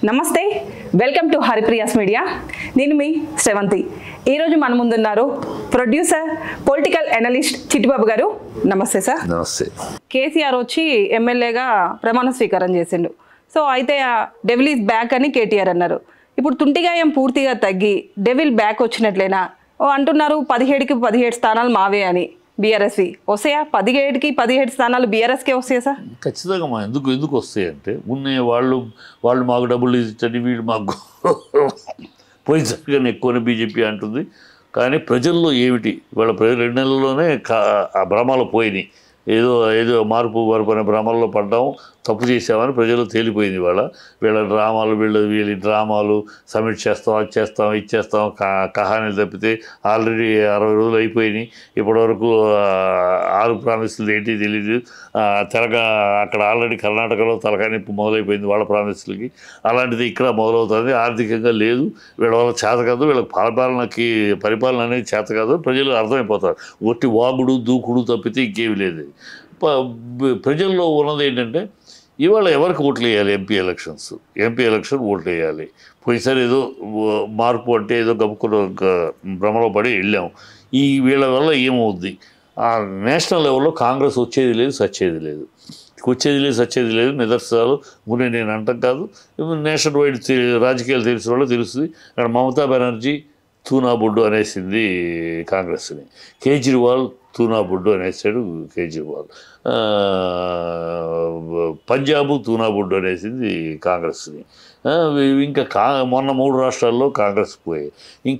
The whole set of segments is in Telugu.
నమస్తే, వెల్కమ్ టు హరిప్రియాస్ మీడియా. నేను మీ శ్రవంతి. ఈరోజు మన ముందున్నారు ప్రొడ్యూసర్, పొలిటికల్ అనలిస్ట్ చిట్టిబాబు గారు. నమస్తే సార్. నమస్తే. కేసీఆర్ వచ్చి ఎమ్మెల్యేగా ప్రమాణ స్వీకారం చేసిండు. సో అయితే ఆ డెవిల్ ఈజ్ బ్యాక్ అని కేటీఆర్ అన్నారు. ఇప్పుడు తుంటిగాయం పూర్తిగా తగ్గి డెవిల్ బ్యాక్ వచ్చినట్లేనా అంటున్నారు. 17కి 17 స్థానాలు మావే అని బీఆర్ఎస్వి వస్తాయా? 17కి 17 స్థానాలు బీఆర్ఎస్కే వస్తాయా సార్? ఖచ్చితంగా మా ఎందుకు వస్తాయి అంటే ఉన్న వాళ్ళు మాకు డబ్బులు ఇచ్చండి, వీళ్ళు మాకు పోయిన ఎక్కువనే బీజేపీ అంటుంది. కానీ ప్రజల్లో ఏమిటి వాళ్ళ ప్రజలు 2 నెలల్లోనే ఆ భ్రమలు పోయినాయి. ఏదో మార్పు అనే భ్రమల్లో పడ్డాము, తప్పు చేసామని ప్రజలు తేలిపోయింది. వీళ్ళ డ్రామాలు వీళ్ళ డ్రామాలు సబ్మిట్ చేస్తాం, అది చేస్తాం, ఇది చేస్తాం కహానీలు తప్పితే ఆల్రెడీ 60 రోజులు అయిపోయినాయి. ఇప్పటివరకు 6 ప్రామిసులు ఏంటి తెలీదు. అక్కడ ఆల్రెడీ కర్ణాటకలో తలకానిప్పు మొదలైపోయింది వాళ్ళ ప్రామిసులకి. అలాంటిది ఇక్కడ మొదలవుతుంది. ఆర్థికంగా లేదు, వీళ్ళ వల్ల చేత కాదు, వీళ్ళకి పరిపాలన అనేది చేత కాదు, ప్రజలు అర్థమైపోతారు. ఒట్టి వాగుడు దూకుడు తప్పితే ఇంకేమి లేదు. ప్రజల్లో ఉన్నది ఏంటంటే ఇవాళ ఎవరికి ఓట్లు వేయాలి? ఎంపీ ఎలక్షన్ ఓట్లు వేయాలి. పోయినసారి ఏదో మార్పు అంటే ఏదో గబుక్కున్న భ్రమలో పడి వెళ్ళాము. వీళ్ళ వల్ల ఏమవుద్ది? ఆ నేషనల్ లెవెల్లో కాంగ్రెస్ వచ్చేది లేదు, సచ్చేది లేదు. నిదర్శనాలు నేను అంటాం కాదు, నేషనల్ వైడ్ రాజకీయాలు తెలిసిన వాళ్ళు తెలుస్తుంది. అక్కడ మమతా బెనర్జీ తూనాబొడ్డు అనేసింది కాంగ్రెస్ని, కేజ్రీవాల్ తూనాబొడ్డు అనేసాడు కేజ్రీవాల్, పంజాబు తూనాబొడ్డు అనేసింది కాంగ్రెస్ని. ఇంకా మొన్న 3 రాష్ట్రాల్లో కాంగ్రెస్ పోయాయి.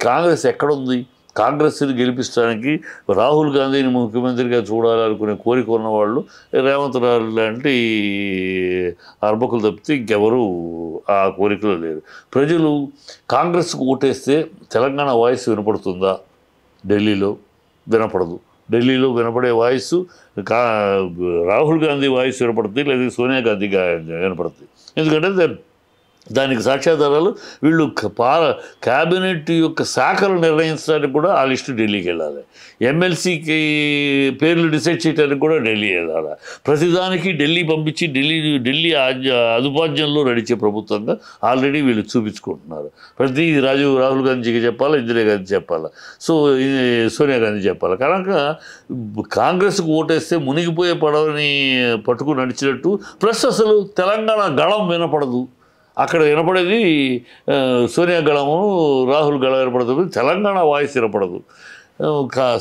కాంగ్రెస్ ఎక్కడుంది? కాంగ్రెస్ని గెలిపించడానికి రాహుల్ గాంధీని ముఖ్యమంత్రిగా చూడాలనుకునే కోరిక ఉన్నవాళ్ళు రేవంత్ రావు లాంటి అర్బకులు తప్పితే ఇంకెవరూ ఆ కోరికలో లేరు. ప్రజలు కాంగ్రెస్కు ఓటేస్తే తెలంగాణ వాయిస్ వినపడుతుందా? ఢిల్లీలో వినపడదు. ఢిల్లీలో వినపడే వాయిస్ రాహుల్ గాంధీ వాయిస్ వినపడుతుంది, లేదా సోనియా గాంధీ వినపడుతుంది. ఎందుకంటే దానికి సాక్ష్యాధారాలు వీళ్ళు క్యాబినెట్ యొక్క శాఖలు నిర్ణయించడానికి కూడా ఆ లిస్టు ఢిల్లీకి వెళ్ళాలి. ఎమ్మెల్సీకి పేర్లు డిసైడ్ చేయడానికి కూడా ఢిల్లీ వెళ్ళాలి. ప్రతిదానికి ఢిల్లీ పంపించి ఢిల్లీ అదుపాజ్యంలో నడిచే ప్రభుత్వంగా ఆల్రెడీ వీళ్ళు చూపించుకుంటున్నారు. ప్రతి రాహుల్ గాంధీకి చెప్పాలా, ఇందిరా గాంధీ చెప్పాలా, సోనియా గాంధీ చెప్పాలి. కనుక కాంగ్రెస్కు ఓటేస్తే మునిగిపోయే పడవని పట్టుకుని నడిచినట్టు. ప్లస్ అసలు తెలంగాణ గళం వినపడదు. అక్కడ వినపడేది సోనియా గళము, రాహుల్ గళం వినపడుతుంది, తెలంగాణ వాయిస్ వినపడదు.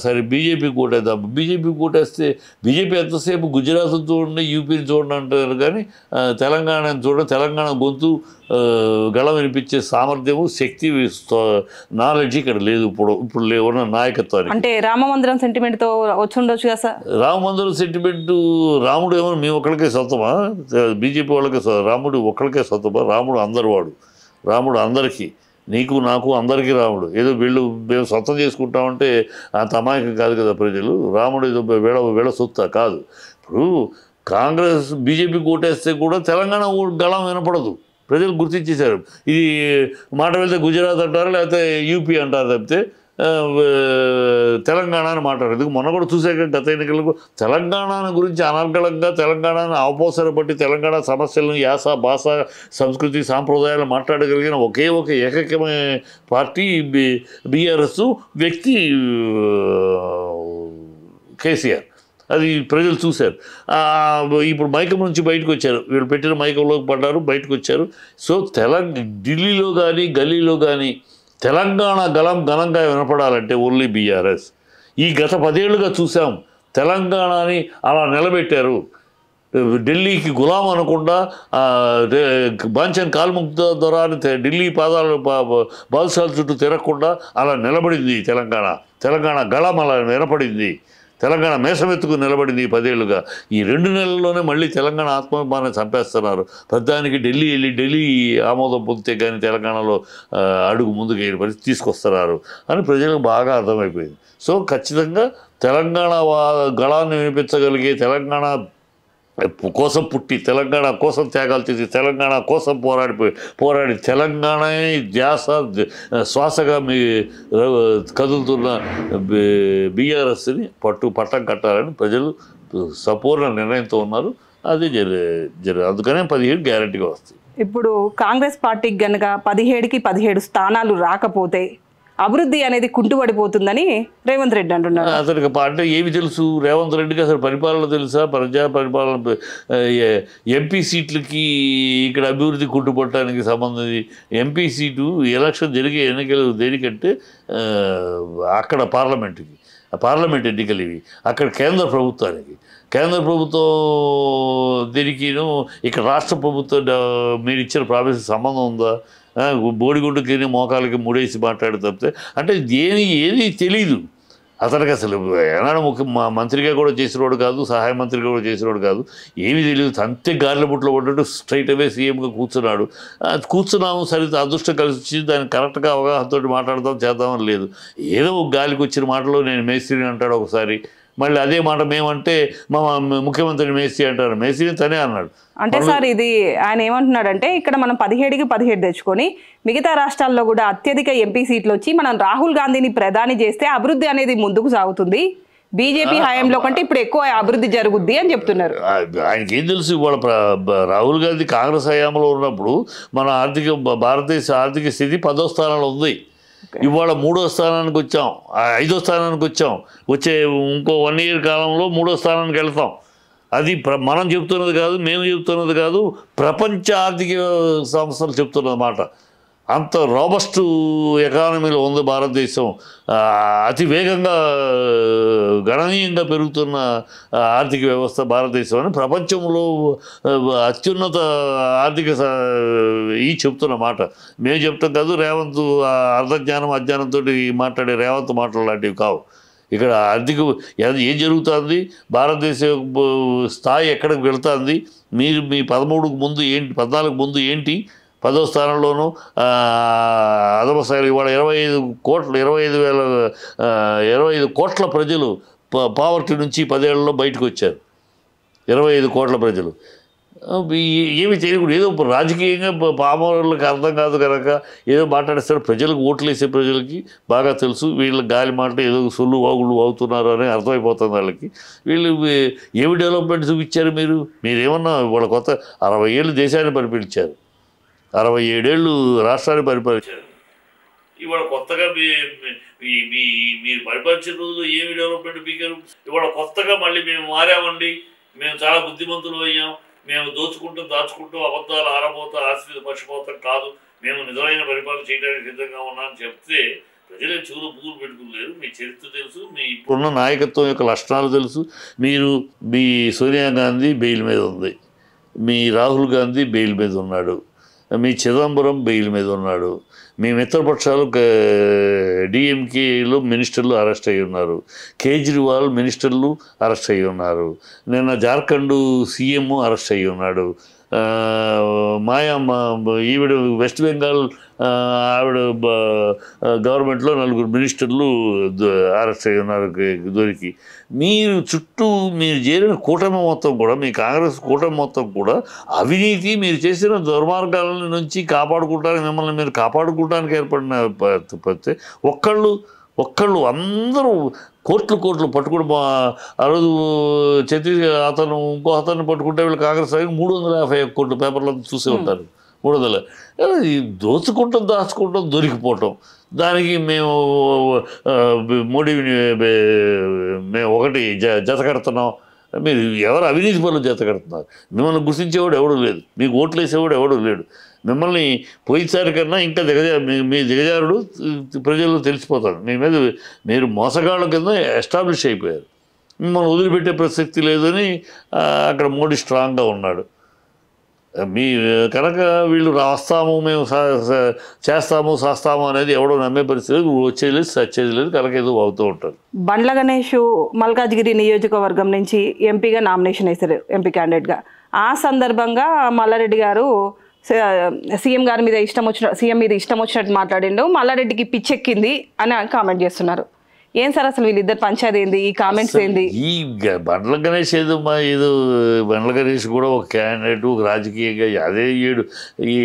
సరే బీజేపీకి ఓటేద్దాం. బీజేపీకి ఓటేస్తే బీజేపీ ఎంతసేపు గుజరాత్ చూడండి, యూపీని చూడండి అంటారు, కానీ తెలంగాణని చూడండి. తెలంగాణ గొంతు గళం వినిపించే సామర్థ్యము, శక్తి, నాలెడ్జ్ ఇక్కడ లేదు. ఇప్పుడు ఉన్న నాయకత్వానికి. అంటే రామ మందిరం సెంటిమెంట్తో వచ్చి ఉండొచ్చు కదా సార్? రామ మందిరం సెంటిమెంటు రాముడు ఏమో మేము ఒక్కడికే సొంతమా? బీజేపీ వాళ్ళకే రాముడు ఒక్కడికే సొంతమా? రాముడు అందరివాడు, రాముడు అందరికీ, నీకు నాకు అందరికీ రాముడు. ఏదో మేము సొంతం చేసుకుంటామంటే అంత అమాయకం కాదు కదా ప్రజలు. రాముడు ఏదో వేళ సొత్తా కాదు. ఇప్పుడు కాంగ్రెస్ బీజేపీకి ఓటేస్తే కూడా తెలంగాణ గళం వినపడదు. ప్రజలు గుర్తించేశారు. ఇది మాట వెళ్తే గుజరాత్ అంటారు, లేకపోతే యూపీ అంటారు తప్పితే తెలంగాణ అని మాట్లాడారు. ఎందుకు మొన్న కూడా చూసాక గత ఎన్నికలకు తెలంగాణ గురించి అనర్గళంగా తెలంగాణను అవపోసరపట్టి తెలంగాణ సమస్యలను, యాస, భాష, సంస్కృతి, సాంప్రదాయాలు మాట్లాడగలిగిన ఒకే ఏకైకమైన పార్టీ బీఆర్ఎస్, వ్యక్తి కేసీఆర్. అది ప్రజలు చూశారు. ఇప్పుడు మైకం నుంచి బయటకు వచ్చారు. వీళ్ళు పెట్టిన మైకంలోకి పడ్డారు, బయటకు వచ్చారు. సో ఢిల్లీలో కానీ గల్లీలో కానీ తెలంగాణ గళం ఘనంగా వినపడాలంటే ఓన్లీ బీఆర్ఎస్. గత 10 ఏళ్ళుగా చూసాం. తెలంగాణని అలా నిలబెట్టారు. ఢిల్లీకి గులాం అనకుండా బాంచన్ కాల్ముక్త దొరాని ఢిల్లీ బాదుషాల చుట్టూ తిరగకుండా అలా నిలబడింది తెలంగాణ గళం అలా వినపడింది. తెలంగాణ మేసమెత్తుకు నిలబడింది 10 ఏళ్ళుగా. 2 నెలల్లోనే మళ్ళీ తెలంగాణ ఆత్మాభిమానాన్ని చంపేస్తున్నారు. ప్రధానికి ఢిల్లీ ఆమోదం పొందితే కానీ తెలంగాణలో అడుగు ముందుకు వేయని పరిస్థితి తీసుకొస్తున్నారు అని ప్రజలకు బాగా అర్థమైపోయింది. సో ఖచ్చితంగా తెలంగాణ గళాన్ని వినిపించగలిగే, తెలంగాణ కోసం పుట్టి తెలంగాణ కోసం త్యాగాలు చేసి తెలంగాణ కోసం పోరాడి తెలంగాణ ధ్యాస శ్వాసగా కదులుతున్న బీఆర్ఎస్ని పట్టం కట్టాలని ప్రజలు సంపూర్ణ నిర్ణయంతో ఉన్నారు. అది అందుకనే 17 గ్యారెంటీగా వస్తాయి. ఇప్పుడు కాంగ్రెస్ పార్టీకి గనక 17కి 17 స్థానాలు రాకపోతే అభివృద్ధి అనేది కుంటుపడిపోతుందని రేవంత్ రెడ్డి అంటున్నారు. అతనికి అంటే ఏమి తెలుసు రేవంత్ రెడ్డికి అసలు పరిపాలన తెలుసా? ప్రజా పరిపాలన ఎంపీ సీట్లకి ఇక్కడ అభివృద్ధి కుంటుపడటానికి సంబంధించి ఎంపీ సీటు ఎలక్షన్ జరిగే ఎన్నికలు దేనికంటే అక్కడ పార్లమెంట్ ఎన్నికలు ఇవి. అక్కడ కేంద్ర ప్రభుత్వం దీనికిను ఇక్కడ రాష్ట్ర ప్రభుత్వం మీరు ఇచ్చిన ప్రామిస్ సంబంధం ఉందా? బోడిగుడ్డుకి మోకాలకి ముడేసి మాట్లాడి తప్పితే అంటే ఏది తెలీదు అతనికి. అసలు ఏనాడు మంత్రిగా కూడా చేసినవాడు కాదు, సహాయ మంత్రిగా కూడా చేసినవాడు కాదు, ఏమీ తెలియదు. అంతే గాలిలో బుట్లో పడ్డట్టు స్ట్రైట్ అవే సీఎంగా కూర్చున్నాము. సరిగ్గా అదృష్టం కలిసి వచ్చి దాన్ని కరెక్ట్గా అవగాహనతో మాట్లాడదాం చేద్దామని లేదు. ఏదో గాలికి వచ్చిన మాటలో నేను మేస్త్రిని అంటాడు ఒకసారి, మళ్ళీ అదే మాట మేమంటే మా ముఖ్యమంత్రిని మేస్త్రి అంటారు. మేస్త్రిని తనే అన్నాడు. అంటే సార్ ఇది ఆయన ఏమంటున్నాడంటే ఇక్కడ మనం 17కి 17 తెచ్చుకొని మిగతా రాష్ట్రాల్లో కూడా అత్యధిక ఎంపీ సీట్లు వచ్చి మనం రాహుల్ గాంధీని ప్రధాని చేస్తే అభివృద్ధి అనేది ముందుకు సాగుతుంది, బీజేపీ హయాంలో కంటే ఇప్పుడు ఎక్కువ అభివృద్ధి జరుగుద్ది అని చెప్తున్నారు. ఆయనకి ఏం తెలుసు? ఇవాళ రాహుల్ గాంధీ కాంగ్రెస్ హయాంలో ఉన్నప్పుడు మన భారతదేశ ఆర్థిక స్థితి 10వ స్థానంలో ఉంది. ఇవాళ 3వ స్థానానికి వచ్చాం, 5వ స్థానానికి వచ్చాం. వచ్చే ఇంకో 1 year కాలంలో 3వ స్థానానికి వెళ్తాం. అది మనం చెప్తున్నది కాదు, మేము చెప్తున్నది కాదు, ప్రపంచ ఆర్థిక సంస్థలు చెప్తున్నది మాట. అంత రోబస్ట్ ఎకానమీలో ఉంది భారతదేశం. అతి వేగంగా గణనీయంగా పెరుగుతున్న ఆర్థిక వ్యవస్థ భారతదేశం అని ప్రపంచంలో అత్యున్నత ఆర్థిక చెప్తున్న మాట. మేము చెప్తాం కాదు, రేవంత్ అర్ధజ్ఞానం అజ్ఞానంతో మాట్లాడే రేవంత్ మాటలు లాంటివి కావు. ఇక్కడ ఆర్థిక ఏం జరుగుతుంది, భారతదేశ స్థాయి ఎక్కడికి వెళ్తుంది, మీరు మీ 13కు ముందు ఏంటి, 14కు ముందు ఏంటి, 10వ స్థానంలోనూ అదమ స్థాయిలో ఇవాళ 25 కోట్ల ప్రజలు పావర్టీ నుంచి 10 ఏళ్లలో బయటకు వచ్చారు. 25 కోట్ల ప్రజలు ఏమి చేయకూడదు. ఏదో రాజకీయంగా పామరులకు అర్థం కాదు కనుక ఏదో మాట్లాడేస్తారు. ప్రజలకు ఓట్లు వేసే ప్రజలకి బాగా తెలుసు వీళ్ళ గాలి మాట ఏదో సొల్లు వాగుళ్ళు అవుతున్నారు అని అర్థమైపోతుంది వాళ్ళకి. వీళ్ళు ఏమి డెవలప్మెంట్ చూపించారు? మీరేమన్నా వాళ్ళ కొత్త 60 ఏళ్ళు దేశాన్ని పరిపాలించారు, 67 ఏళ్ళు రాష్ట్రాన్ని పరిపాలించారు. ఇవాళ కొత్తగా మీరు పరిపాలించిన రోజులు ఏమి డెవలప్మెంట్ పీకారు? ఇవాళ కొత్తగా మళ్ళీ మేము మారామండి, మేము చాలా బుద్ధిమంతులు అయ్యాం, మేము దాచుకుంటూ అబద్ధాలు ఆరబోతా ఆశ్రిత పక్షపోతం కాదు, మేము నిజమైన పరిపాలన చేయడానికి సిద్ధంగా ఉన్నామని చెప్తే ప్రజలే చెవులు పూలు పెట్టుకోలేరు. మీ చరిత్ర తెలుసు, మీ ఇప్పుడున్న నాయకత్వం యొక్క లక్షణాలు తెలుసు. మీ సోనియా గాంధీ బెయిల్ మీద ఉంది, మీ రాహుల్ గాంధీ బెయిల్ మీద ఉన్నాడు, మీ చిదంబరం బెయిల్ మీద ఉన్నాడు, మీ మిత్రపక్షాలు డిఎంకేలో మినిస్టర్లు అరెస్ట్ అయ్యి ఉన్నారు, కేజ్రీవాల్ మినిస్టర్లు అరెస్ట్ అయ్యి ఉన్నారు, నిన్న జార్ఖండ్ సీఎం అరెస్ట్ అయ్యి ఉన్నాడు, ఈవిడ వెస్ట్ బెంగాల్ ఆవిడ గవర్నమెంట్లో 4 మినిస్టర్లు అరెస్ట్ అయ్యి ఉన్నారు దొరికి. మీరు చుట్టూ మీరు చేరిన కూటమి మొత్తం కూడా, మీ కాంగ్రెస్ కూటమి మొత్తం కూడా అవినీతి, మీరు చేసిన దుర్మార్గాల నుంచి కాపాడుకుంటానికి మిమ్మల్ని మీరు కాపాడుకోవడానికి ఏర్పడిన పడితే ఒక్కళ్ళు అందరూ కోట్లు పట్టుకుని ఆ రోజు అతను ఇంకో అతన్ని పట్టుకుంటే వీళ్ళు కాంగ్రెస్ 351 కోట్ల పేపర్లు చూసే ఉంటారు. 300 దాచుకుంటాం దొరికిపోవటం. దానికి మేము మోడీని మేము ఒకటి జత కడుతున్నాం. మీరు ఎవరు అవినీతి పనులు జత కడుతున్నారు? మిమ్మల్ని గుర్తించేవాడు ఎవడు లేదు, మీకు ఓట్లు వేసేవాడు ఎవడు లేడు. మిమ్మల్ని పోయినసారి కన్నా ఇంకా మీ దిగజారుడు ప్రజల్లో తెలిసిపోతాడు. మీ మీద మీరు మోసగాళ్ళ కింద ఎస్టాబ్లిష్ అయిపోయారు. మిమ్మల్ని వదిలిపెట్టే ప్రసక్తి లేదని అక్కడ మోడీ స్ట్రాంగ్గా ఉన్నాడు. మీ కనుక వీళ్ళు రాస్తాము, మేము చేస్తాము అనేది ఎవడో నమ్మే పరిస్థితి వచ్చేది లేదు, సచ్చేది లేదు. కనుక ఏదో అవుతూ ఉంటారు. బండ్ల గణేష్ మల్కాజ్గిరి నియోజకవర్గం నుంచి ఎంపీగా నామినేషన్ వేశారు, ఎంపీ క్యాండిడేట్గా. ఆ సందర్భంగా మల్లారెడ్డి గారు సీఎం గారి మీద సీఎం మీద ఇష్టం వచ్చినట్టు మాట్లాడిండు, మల్లారెడ్డికి పిచ్చెక్కింది అని కామెంట్ చేస్తున్నారు. ఏం సార్ అసలు వీళ్ళిద్దరు పంచాయతీ ఏంది, ఈ కామెంట్స్ ఏంది? ఈ బండ్ల గణేష్ ఏదో బండ్ల గణేష్ కూడా ఒక క్యాండిడేట్, ఒక రాజకీయంగా అదే ఈ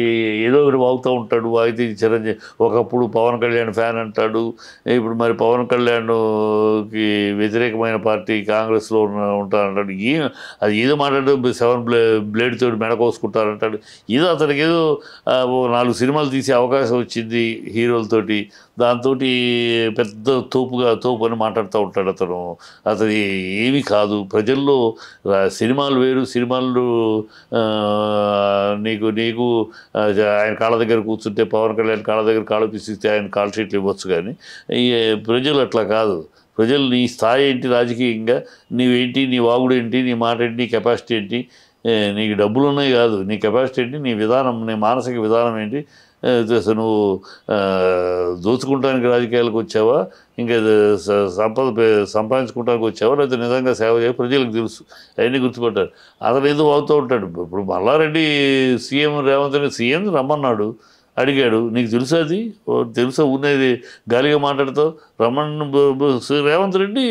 ఏదో ఒకటి వాగుతూ ఉంటాడు. వాగితే చిరంజీవి ఒకప్పుడు పవన్ కళ్యాణ్ ఫ్యాన్ అంటాడు, ఇప్పుడు మరి పవన్ కళ్యాణ్కి వ్యతిరేకమైన పార్టీ కాంగ్రెస్లో ఉంటా అంటాడు. అది ఏదో మాట్లాడు 7 బ్లేడ్ తోటి మెడకోసుకుంటారంటాడు. ఏదో అతనికి ఏదో 4 సినిమాలు తీసే అవకాశం వచ్చింది హీరోలతోటి, దాంతో పెద్ద తోపు అని మాట్లాడుతూ ఉంటాడు అతను. అతను ఏమీ కాదు. ప్రజల్లో సినిమాలు వేరు, సినిమాలు నీకు ఆయన కాళ్ళ దగ్గర కూర్చుంటే పవన్ కళ్యాణ్ కాళ్ళ దగ్గర కాళ్ళు పిసిస్తే ఆయన కాల్ షీట్లు ఇవ్వచ్చు, కానీ ప్రజలు అట్లా కాదు. ప్రజలు నీ స్థాయి ఏంటి రాజకీయంగా, నీవేంటి, నీ వాగుడు ఏంటి, నీ మాట ఏంటి, నీ కెపాసిటీ ఏంటి, నీకు డబ్బులు ఉన్నాయి కాదు, నీ కెపాసిటీ ఏంటి, నీ విధానం, నీ మానసిక విధానం ఏంటి, నువ్వు దోచుకుంటానికి రాజకీయాలకు వచ్చావా, ఇంకా సంపాదించుకుంటానికి వచ్చావా, లేకపోతే నిజంగా సేవ చేయ ప్రజలకు తెలుసు. అవన్నీ గుర్తుపట్టారు. అతను ఏదో అవుతూ ఉంటాడు. ఇప్పుడు మల్లారెడ్డి సీఎం రేవంత్ రెడ్డి సీఎం రమ్మన్నాడు, అడిగాడు, నీకు తెలుసా? అది తెలుసా? ఉన్నది గాలిగా మాట్లాడుతావు. రేవంత్ రెడ్డి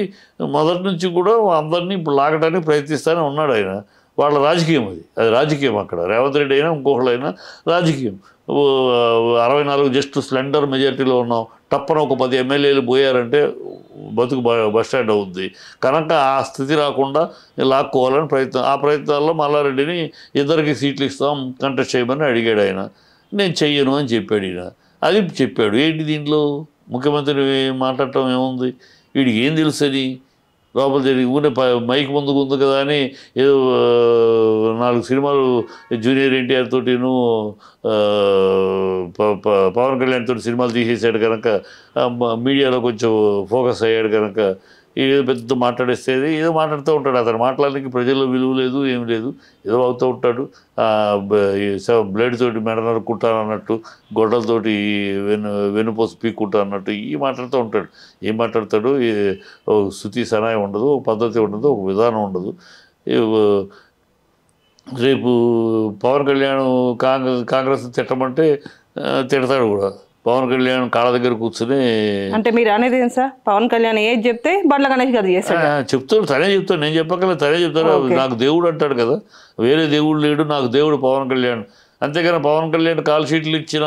మొదటి నుంచి కూడా అందరినీ ఇప్పుడు లాగడానికి ప్రయత్నిస్తూనే ఉన్నాడు. ఆయన వాళ్ళ రాజకీయం, అది రాజకీయం. అక్కడ రేవంత్ రెడ్డి అయినా ఇంకొకళ్ళైనా రాజకీయం. 64 జస్ట్ స్లెండర్ మెజారిటీలో ఉన్నాం, టప్పన ఒక 10 ఎమ్మెల్యేలు పోయారంటే బతుకు బస్టాండ్ అవుద్ది. కనుక ఆ స్థితి రాకుండా లాక్కోవాలని ప్రయత్నం. ఆ ప్రయత్నాల్లో మల్లారెడ్డిని 2 సీట్లు ఇస్తాం కంటెస్ట్ చేయమని అడిగాడు. ఆయన నేను చెయ్యను అని చెప్పాడు. ఈయన అది చెప్పాడు. ఏంటి దీంట్లో ముఖ్యమంత్రి మాట్లాడటం ఏముంది? వీడికి ఏం తెలుసని లోపల జరిగి ఊనే మైక్ ముందుకు ఉంది కదా అని ఏదో 4 సినిమాలు జూనియర్ ఎన్టీఆర్ తోటిను పవన్ కళ్యాణ్ తోటి సినిమాలు తీసేసాడు కనుక మీడియాలో కొంచెం ఫోకస్ అయ్యాడు కనుక ఏదో పెద్ద మాట్లాడేస్తేది ఏదో మాట్లాడుతూ ఉంటాడు. అతను మాట్లాడడానికి ప్రజల్లో విలువ లేదు, ఏం లేదు, ఏదో అవుతూ ఉంటాడు. బ్లేడ్ తోటి మెడ నరుక్కుంటాను అన్నట్టు, గొడ్డలతోటి వెన్నుపోసు పీక్కుంటా అన్నట్టు మాట్లాడుతూ ఉంటాడు. ఏం మాట్లాడతాడు? శృతి సనాయం ఉండదు, ఒక పద్ధతి ఉండదు, ఒక విధానం ఉండదు. రేపు పవన్ కళ్యాణ్ కాంగ్రెస్ తిట్టమంటే తిడతాడు కూడా. పవన్ కళ్యాణ్ కాళ్ళ దగ్గర కూర్చుని, అంటే మీరు అనేది ఏం సార్, పవన్ కళ్యాణ్ ఏది చెప్తే బండ్ల గణేష్ గారు చేస్తాడు, చెప్తాడు, తనే చెప్తాడు, నేను చెప్పగల తనే చెప్తాడు. నాకు దేవుడు అంటాడు కదా, వేరే దేవుడు లేడు, నాకు దేవుడు పవన్ కళ్యాణ్. అంతేగాని పవన్ కళ్యాణ్ కాల్ షీట్లు ఇచ్చిన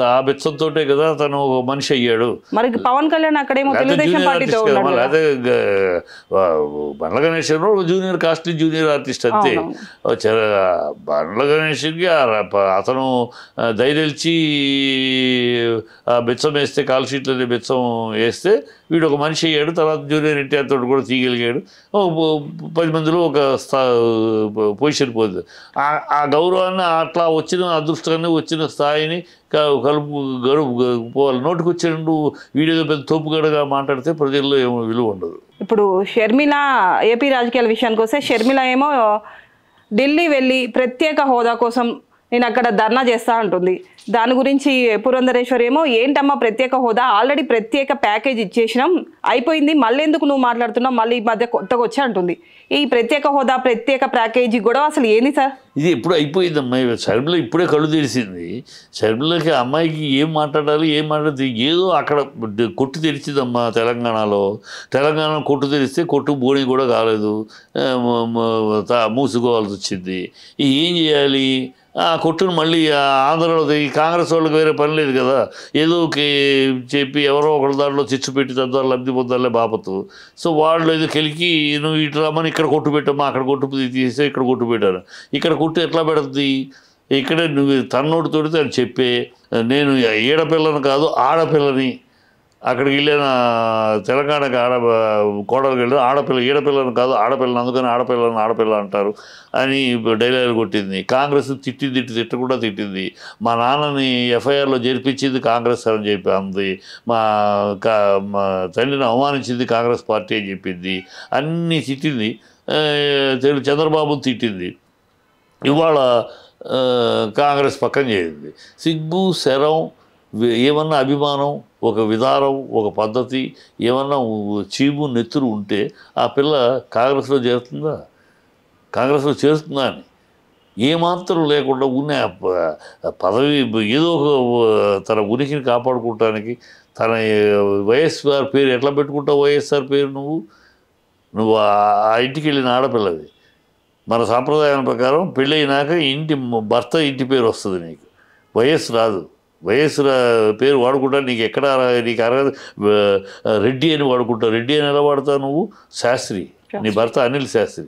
ఆ బెచ్చంతోటే కదా తను మనిషి అయ్యాడు. మరి పవన్ కళ్యాణ్ అక్కడేమో తెలుగుదేశం పార్టీతో ఉన్నాడు. అదే Bandla Ganesh junior costly junior artist అంతే. బండ్ల గణేష్కి అతను దయదలిచి బెచ్చం వేస్తే, కాల్ షీట్లు అనే బెచ్చం వేస్తే వీడు ఒక మనిషి అయ్యాడు. తర్వాత జూనియర్ ఎన్టీఆర్ తోటి కూడా తీయగలిగాడు. 10 మందిలో ఒక పొజిషన్ పోతుంది. ఆ గౌరవాన్ని అట్లా వచ్చిన అదృష్టాన్ని, వచ్చిన స్థాయిని పోవాలి. నోటికి వచ్చినట్టు వీడియో పెద్ద తోపుగడగా మాట్లాడితే ప్రజల్లో ఏమో విలువ ఉండదు. ఇప్పుడు షర్మిల ఏపీ రాజకీయాల విషయానికి వస్తే, షర్మిల ఏమో ఢిల్లీ వెళ్ళి ప్రత్యేక హోదా కోసం నేను అక్కడ ధర్నా చేస్తా అంటుంది. దాని గురించి పురంధరేశ్వరి ఏమో ఏంటమ్మా ప్రత్యేక హోదా, ఆల్రెడీ ప్రత్యేక ప్యాకేజ్ ఇచ్చేసినాం, అయిపోయింది, మళ్ళీ ఎందుకు నువ్వు మాట్లాడుతున్నావు, మళ్ళీ ఈ మధ్య కొత్తగా వచ్చి అంటుంది. ఈ ప్రత్యేక హోదా, ప్రత్యేక ప్యాకేజీ గొడవ అసలు ఏంది సార్? ఇది ఎప్పుడు అయిపోయింది అమ్మాయి. షర్మిల ఇప్పుడే కళ్ళు తెరిచింది. షర్మిలకి అమ్మాయికి ఏం మాట్లాడాలి, ఏం మాట్లాడితే ఏదో అక్కడ కొట్టు తెరిచిందమ్మా. తెలంగాణ కొట్టు తెరిస్తే కొట్టు బోణి కూడా కాలేదు, మూసుకోవాల్సి వచ్చింది. ఏం చేయాలి? ఆ కొట్టును మళ్ళీ ఆంధ్రలో కాంగ్రెస్ వాళ్ళకి వేరే పని లేదు కదా, ఏదో చెప్పి ఎవరో ఒకరి దాంట్లో చిచ్చు పెట్టి తద్వారా లబ్ధి పొందాలే బాపతు. సో వాళ్ళు ఏదో కెలికి నువ్వు ఇటు రమ్మని ఇక్కడ కొట్టు పెట్టమ్మా, అక్కడ కొట్టు తీస్తే ఇక్కడ కొట్టు పెట్టారు. ఇక్కడ కొట్టు ఎట్లా పెడుతుంది? ఇక్కడే నువ్వు తన్నోటి అని చెప్పే, నేను ఈడపిల్లని కాదు ఆడపిల్లని, అక్కడికి వెళ్ళిన తెలంగాణకి కోడలికి వెళ్ళి ఆడపిల్ల, ఈడపిల్లని కాదు ఆడపిల్లని, అందుకని ఆడపిల్ల అంటారు అని డైలాగ్ కొట్టింది. కాంగ్రెస్ తిట్టకుండా తిట్టింది. మా నాన్నని ఎఫ్ఐఆర్లో చేర్పించింది కాంగ్రెస్ అని చెప్పి అంది. మా తండ్రిని అవమానించింది కాంగ్రెస్ పార్టీ అని చెప్పింది. అన్నీ తిట్టింది. చంద్రబాబుని తిట్టింది. ఇవాళ కాంగ్రెస్ పక్కన చేరింది. సిగ్గు, శరం, ఏమన్నా అభిమానం, ఒక విధానం, ఒక పద్ధతి, ఏమన్నా చీము నెత్తురు ఉంటే ఆ పిల్ల కాంగ్రెస్లో చేరుతుందా అని ఏమాత్రం లేకుండా ఉన్న పదవి ఏదో ఒక తన ఉనికిని కాపాడుకోవటానికి తన వైఎస్ఆర్ పేరు ఎట్లా పెట్టుకుంటావు? వైఎస్ఆర్ పేరు నువ్వు ఆ ఇంటికి వెళ్ళిన ఆడపిల్లవి. మన సాంప్రదాయం ప్రకారం పెళ్ళైనాక భర్త ఇంటి పేరు వస్తుంది, నీకు వైఎస్ రాదు. వైఎస్ పేరు వాడుకుంటా నీకు ఎక్కడ నీకు అర్హత రెడ్డి అని వాడుకుంటావు. రెడ్డి అని ఎలా వాడతావు నువ్వు? శాస్త్రి. నీ భర్త అనిల్ శాస్త్రి,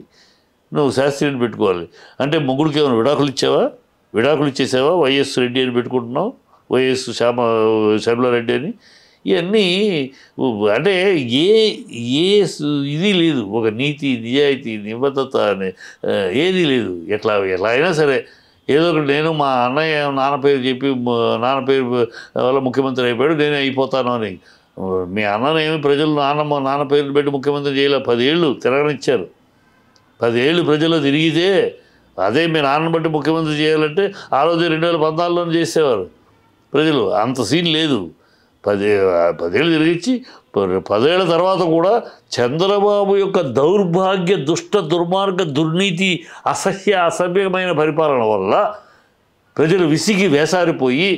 నువ్వు శాస్త్రిని పెట్టుకోవాలి. అంటే ముగ్గురికి ఏమైనా విడాకులు ఇచ్చేసావా? వైఎస్ రెడ్డి అని పెట్టుకుంటున్నావు, వైఎస్ శ్యామలారెడ్డి అని. ఇవన్నీ అంటే ఇది లేదు, ఒక నీతి నిజాయితీ నిబద్ధత అని ఏది లేదు. ఎట్లా అయినా సరే ఏదో ఒకటి నేను మా అన్నయ్య నాన్న పేరు చెప్పి నాన్న పేరు వల్ల ముఖ్యమంత్రి అయిపోయాడు, నేనే అయిపోతాను అని. మీ అన్ననేమి ప్రజలు నాన్న పేరు పెట్టి ముఖ్యమంత్రి చేయలే. 10 ఏళ్ళు తిరగనిచ్చారు. 10 ఏళ్ళు ప్రజల్లో తిరిగితే అదే మీ నాన్నను బట్టి ముఖ్యమంత్రి చేయాలంటే ఆ రోజు 2014లోనే చేసేవారు ప్రజలు. అంత సీన్ లేదు. 10 ఏళ్ళు తిరిగిచ్చి 10 ఏళ్ల తర్వాత కూడా చంద్రబాబు యొక్క దౌర్భాగ్య దుర్మార్గ దుర్నీతి అసభ్యమైన పరిపాలన వల్ల ప్రజలు విసిగి వేసారిపోయి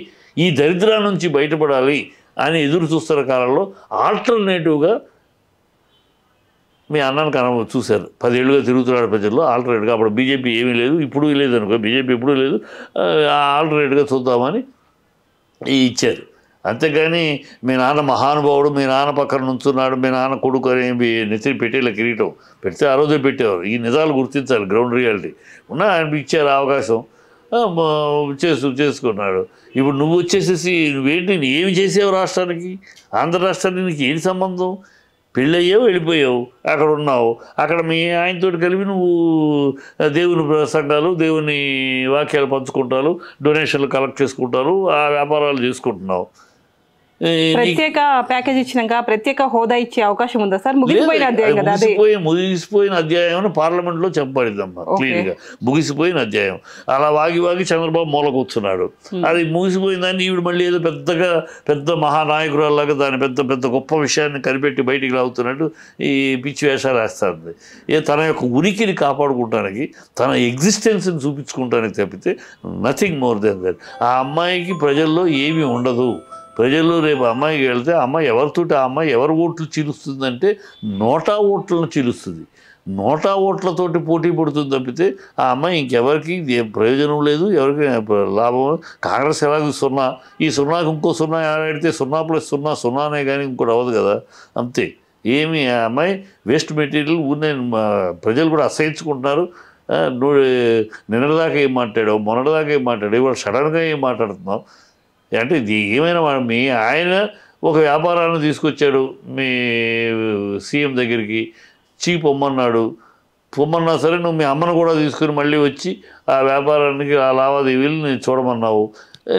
ఈ దరిద్రం నుంచి బయటపడాలి అని ఎదురు చూస్తున్న కాలంలో ఆల్టర్నేటివ్గా మీ అన్నను చూశారు. 10 ఏళ్ళుగా తిరుగుతున్నాడు ప్రజల్లో ఆల్టర్నేట్గా. అప్పుడు బీజేపీ ఏమీ లేదు, ఇప్పుడు లేదు అనుకో, బీజేపీ ఎప్పుడూ లేదు, ఆల్టర్నేట్గా చూద్దామని ఇచ్చారు. అంతేగాని మీ నాన్న మహానుభావుడు, మీ నాన్న పక్కన నుంచున్నాడు, మీ నాన్న కొడుకు అని నెత్తిని పెట్టేలా కిరీటం పెడితే ఆ రోజే పెట్టేవారు. ఈ నిజాలు గుర్తించాలి, గ్రౌండ్ రియాలిటీ ఆయన ఇచ్చారు అవకాశం, చేసుకున్నాడు. ఇప్పుడు నువ్వు వచ్చేసేసి నువ్వేంటి, ఏమి చేసావు రాష్ట్రానికి? ఆంధ్ర రాష్ట్రానికి నీకు ఏంటి సంబంధం? పెళ్ళయ్యావు, వెళ్ళిపోయావు, అక్కడ ఉన్నావు. అక్కడ మీ ఆయనతో కలిపి నువ్వు దేవుని ప్రసంగాలు, దేవుని వాక్యాలు పంచుకుంటారు, డొనేషన్లు కలెక్ట్ చేసుకుంటారు, ఆ వ్యాపారాలు చేసుకుంటున్నావు. ప్రత్యేక ప్యాకేజ్ ఇచ్చినాక ప్రత్యేక హోదా ఇచ్చే అవకాశం ఉందా సార్? ముగిసిపోయిన అధ్యాయం కదా అది. ముగిసిపోయిన అధ్యాయం అని పార్లమెంట్లో చెప్పబడిందమ్మా క్లియర్గా. ముగిసిపోయిన అధ్యాయం. అలా వాగి చంద్రబాబు మూల కూర్చున్నాడు. అది ముగిసిపోయిన దాన్ని ఈవిడ మళ్ళీ ఏదో పెద్ద మహానాయకురాల్లాగా దాని పెద్ద గొప్ప విషయాన్ని కనిపెట్టి బయటికి లాగుతున్నట్టు ఈ పిచ్చి వేషాలు వేస్తుంది. తన యొక్క ఉనికిని కాపాడుకుంటానికి, తన ఎగ్జిస్టెన్స్ని చూపించుకుంటానికి తప్పితే నథింగ్ మోర్ దెన్ దట్. ఆ అమ్మాయికి ప్రజల్లో ఏమీ ఉండదు. ప్రజల్లో రేపు అమ్మాయికి వెళ్తే అమ్మాయి ఎవరితోటి, ఆ అమ్మాయి ఎవరి ఓట్లు చీలుస్తుందంటే నోటా ఓట్లను చీలుస్తుంది. నోటా ఓట్లతోటి పోటీ పడుతుంది తప్పితే ఆ అమ్మాయి ఇంకెవరికి ప్రయోజనం లేదు, ఎవరికి లాభం. కాంగ్రెస్ ఎలాగో 0, ఈ 0కి ఇంకో 0 ఆడితే 0+0 0 కానీ ఇంకోటి అవ్వదు కదా, అంతే. ఏమి ఆ అమ్మాయి వేస్ట్ మెటీరియల్. ప్రజలు కూడా అసహించుకుంటున్నారు. నిన్నటిదాకా ఏం మాట్లాడావు, మొన్నటిదాకా ఏం మాట్లాడావు, ఇవాళ సడన్గా ఏం మాట్లాడుతున్నావు అంటే ఇది ఏమైనా? మీ ఆయన ఒక వ్యాపారాన్ని తీసుకొచ్చాడు మీ సీఎం దగ్గరికి, పొమ్మన్నా సరే నువ్వు మీ అమ్మను కూడా తీసుకుని మళ్ళీ వచ్చి ఆ వ్యాపారానికి ఆ లావాదేవీలు నేను చూడమన్నావు.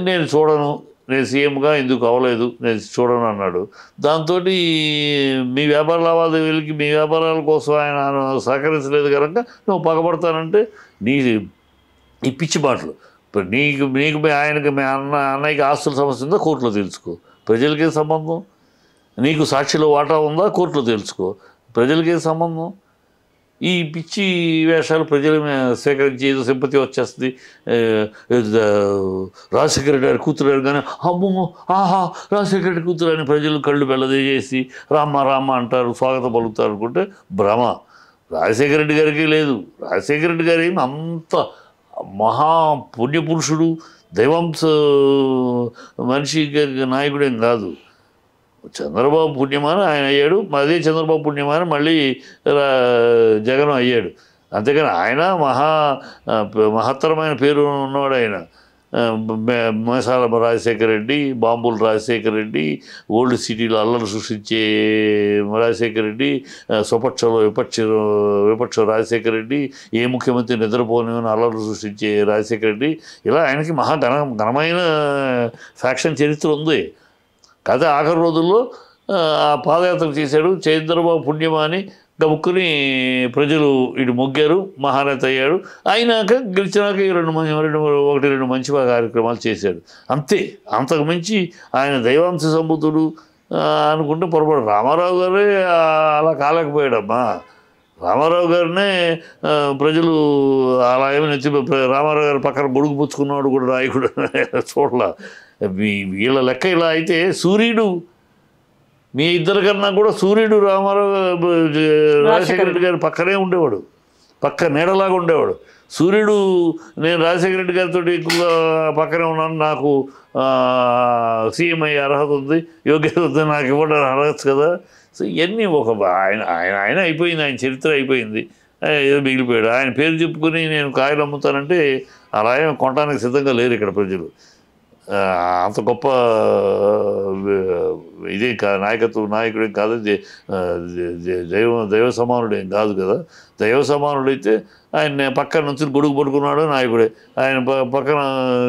నేను చూడను, నేను సీఎంగా ఎందుకు అవ్వలేదు, నేను చూడను అన్నాడు. దాంతో మీ వ్యాపార లావాదేవీలకి, మీ వ్యాపారాల కోసం ఆయన సహకరించలేదు కనుక నువ్వు పగబడతానంటే ఈ పిచ్చి మాటలు. నీకు మీ ఆయనకి, మీ అన్నయ్యకి ఆస్తుల సమస్య ఉందా, కోర్టులో తెలుసుకో. ప్రజలకేం సంబంధం? నీకు సాక్షిలో వాటా ఉందా, కోర్టులో తెలుసుకో. ప్రజలకేం సంబంధం? ఈ పిచ్చి వేషాలు ప్రజలు సేకరించి ఏదో సింపతి వచ్చేస్తుంది. రాజశేఖర రెడ్డి గారి కూతురు కానీ అమ్మో ఆహా రాజశేఖర రెడ్డి కూతురు అని ప్రజలు కళ్ళు బెల్లదేసి రామ అంటారు, స్వాగతం పలుకుతారు అనుకుంటే భ్రమ. రాజశేఖర రెడ్డి గారికి లేదు. రాజశేఖర రెడ్డి గారు ఏమి అంత మహా పుణ్యపురుషుడు, దైవాంశ మనిషి నాయకుడేం కాదు. చంద్రబాబు పుణ్యమాన ఆయన అయ్యాడు, అదే చంద్రబాబు పుణ్యమాన మళ్ళీ జగన్ అయ్యాడు. అంతేకాని ఆయన మహత్తరమైన పేరు ఉన్నవాడు. ఆయన మేసాల రాజశేఖర రెడ్డి, బాంబులు రాజశేఖర రెడ్డి, ఓల్డ్ సిటీలో అల్లలు సృష్టించే రాజశేఖర రెడ్డి, స్వపక్షంలో విపక్ష రాజశేఖర రెడ్డి, ఏ ముఖ్యమంత్రి నిద్రపోని అల్లలు సృష్టించే రాజశేఖర రెడ్డి, ఇలా ఆయనకి ఘనమైన ఫ్యాక్షన్ చరిత్ర ఉంది. కాకపోతే ఆఖరి రోజుల్లో ఆ పాదయాత్ర చేశాడు. చంద్రబాబు పుణ్యమాని గబుక్కుని ప్రజలు ఇటు మొగ్గారు, మహానేత అయ్యాడు. అయినాక గెలిచినాక 2 మంచి కార్యక్రమాలు చేశాడు, అంతే. అంతకు మించి ఆయన దైవాంశ సంబుతుడు అనుకుంటే పొరపాటు. రామారావు గారే అలా కాలేకపోయాడమ్మా. రామారావు గారినే ప్రజలు అలా ఏమైనా రామారావు గారి పక్కన గొడుగు పుచ్చుకున్నవాడు కూడా నాయకుడు చూడలా. వీళ్ళ లెక్క ఇలా అయితే సూర్యుడు మీ ఇద్దరికన్నా కూడా సూర్యుడు రామారావు రాజశేఖర రెడ్డి గారి పక్కనే ఉండేవాడు, పక్క నీడలాగా ఉండేవాడు. సూర్యుడు నేను రాజశేఖర రెడ్డి గారితో ఎక్కువగా పక్కనే ఉన్నాను, నాకు సీఎం అయ్యే అర్హత ఉంది, యోగ్యత ఉంది, నాకు ఇవ్వడం అర్హత కదా. సో ఇవన్నీ ఒక ఆయన అయిపోయింది, ఆయన చరిత్ర అయిపోయింది, ఏదో మిగిలిపోయాడు. ఆయన పేరు చెప్పుకొని నేను కాయలు అమ్ముతానంటే అలా ఏం కొనడానికి సిద్ధంగా లేరు ఇక్కడ ప్రజలు. అంత గొప్ప ఇదే నాయకుడేం కాదు, దైవ సమానుడేం కాదు కదా. దైవ సమానుడైతే ఆయన పక్కన నుంచి గొడుగు పట్టుకున్నాడు నాయకుడే, ఆయన పక్కన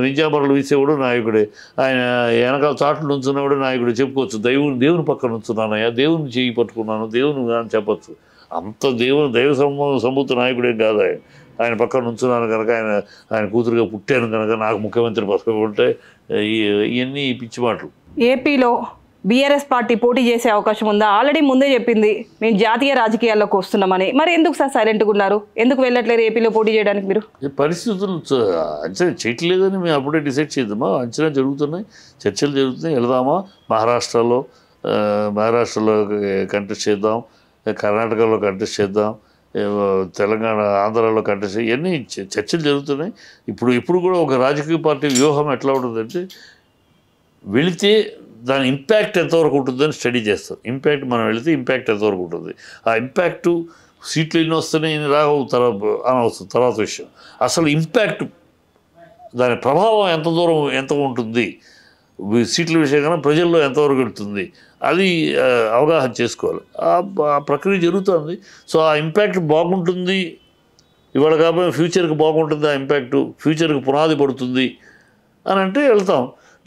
విద్యాపరులు వీసేవాడు నాయకుడే, ఆయన వెనకాల చాట్లు నుంచున్నవాడు నాయకుడే. చెప్పుకోవచ్చు దేవుని పక్కన నుంచున్నానయ్యా, దేవుని చేయి పట్టుకున్నాను, దేవుని అని చెప్పచ్చు. అంత దైవ సంబూత నాయకుడేం కాదు ఆయన పక్కన నుంచున్నాను కనుక, ఆయన కూతురుగా పుట్టాను కనుక నాకు ముఖ్యమంత్రి పదవి ఉంటే ఇవన్నీ పిచ్చి మాటలు. ఏపీలో బీఆర్ఎస్ పార్టీ పోటీ చేసే అవకాశం ఉందా? ఆల్రెడీ ముందే చెప్పింది మేము జాతీయ రాజకీయాల్లోకి వస్తున్నామని. మరి ఎందుకు సార్ సైలెంట్గా ఉన్నారు? ఎందుకు వెళ్ళట్లేరు ఏపీలో పోటీ చేయడానికి? మీరు పరిస్థితులు అంచనా చేయట్లేదని మేము అప్పుడే డిసైడ్ చేద్దామా, అంచనా జరుగుతున్నాయి, చర్చలు జరుగుతున్నాయి, వెళదామా, మహారాష్ట్రలో కంటెస్ట్ చేద్దాం, కర్ణాటకలో కంటెస్ట్ చేద్దాం, తెలంగాణ ఆంధ్రాలో కంటెస్ట్, ఇవన్నీ చర్చలు జరుగుతున్నాయి. ఇప్పుడు కూడా ఒక రాజకీయ పార్టీ వ్యూహం ఎట్లా ఉంటుందంటే, వెళితే దాని ఇంపాక్ట్ ఎంతవరకు ఉంటుందని స్టడీ చేస్తారు. మనం వెళితే ఇంపాక్ట్ ఎంతవరకు ఉంటుంది, ఆ ఇంపాక్టు సీట్లు ఎన్ని వస్తున్నాయి రావు అనవసరం తర్వాత విషయం. అసలు ఇంపాక్ట్ దాని ప్రభావం ఎంత ఉంటుంది, సీట్ల విషయం కన్నా ప్రజల్లో ఎంతవరకు వెళ్తుంది, అది అవగాహన చేసుకోవాలి. ఆ ప్రక్రియ జరుగుతుంది. సో ఆ ఇంపాక్ట్ బాగుంటుంది ఇవాళ కాబట్టి ఫ్యూచర్కి బాగుంటుంది, ఆ ఇంపాక్టు ఫ్యూచర్కి పునాది పడుతుంది అని అంటే వెళ్తాం.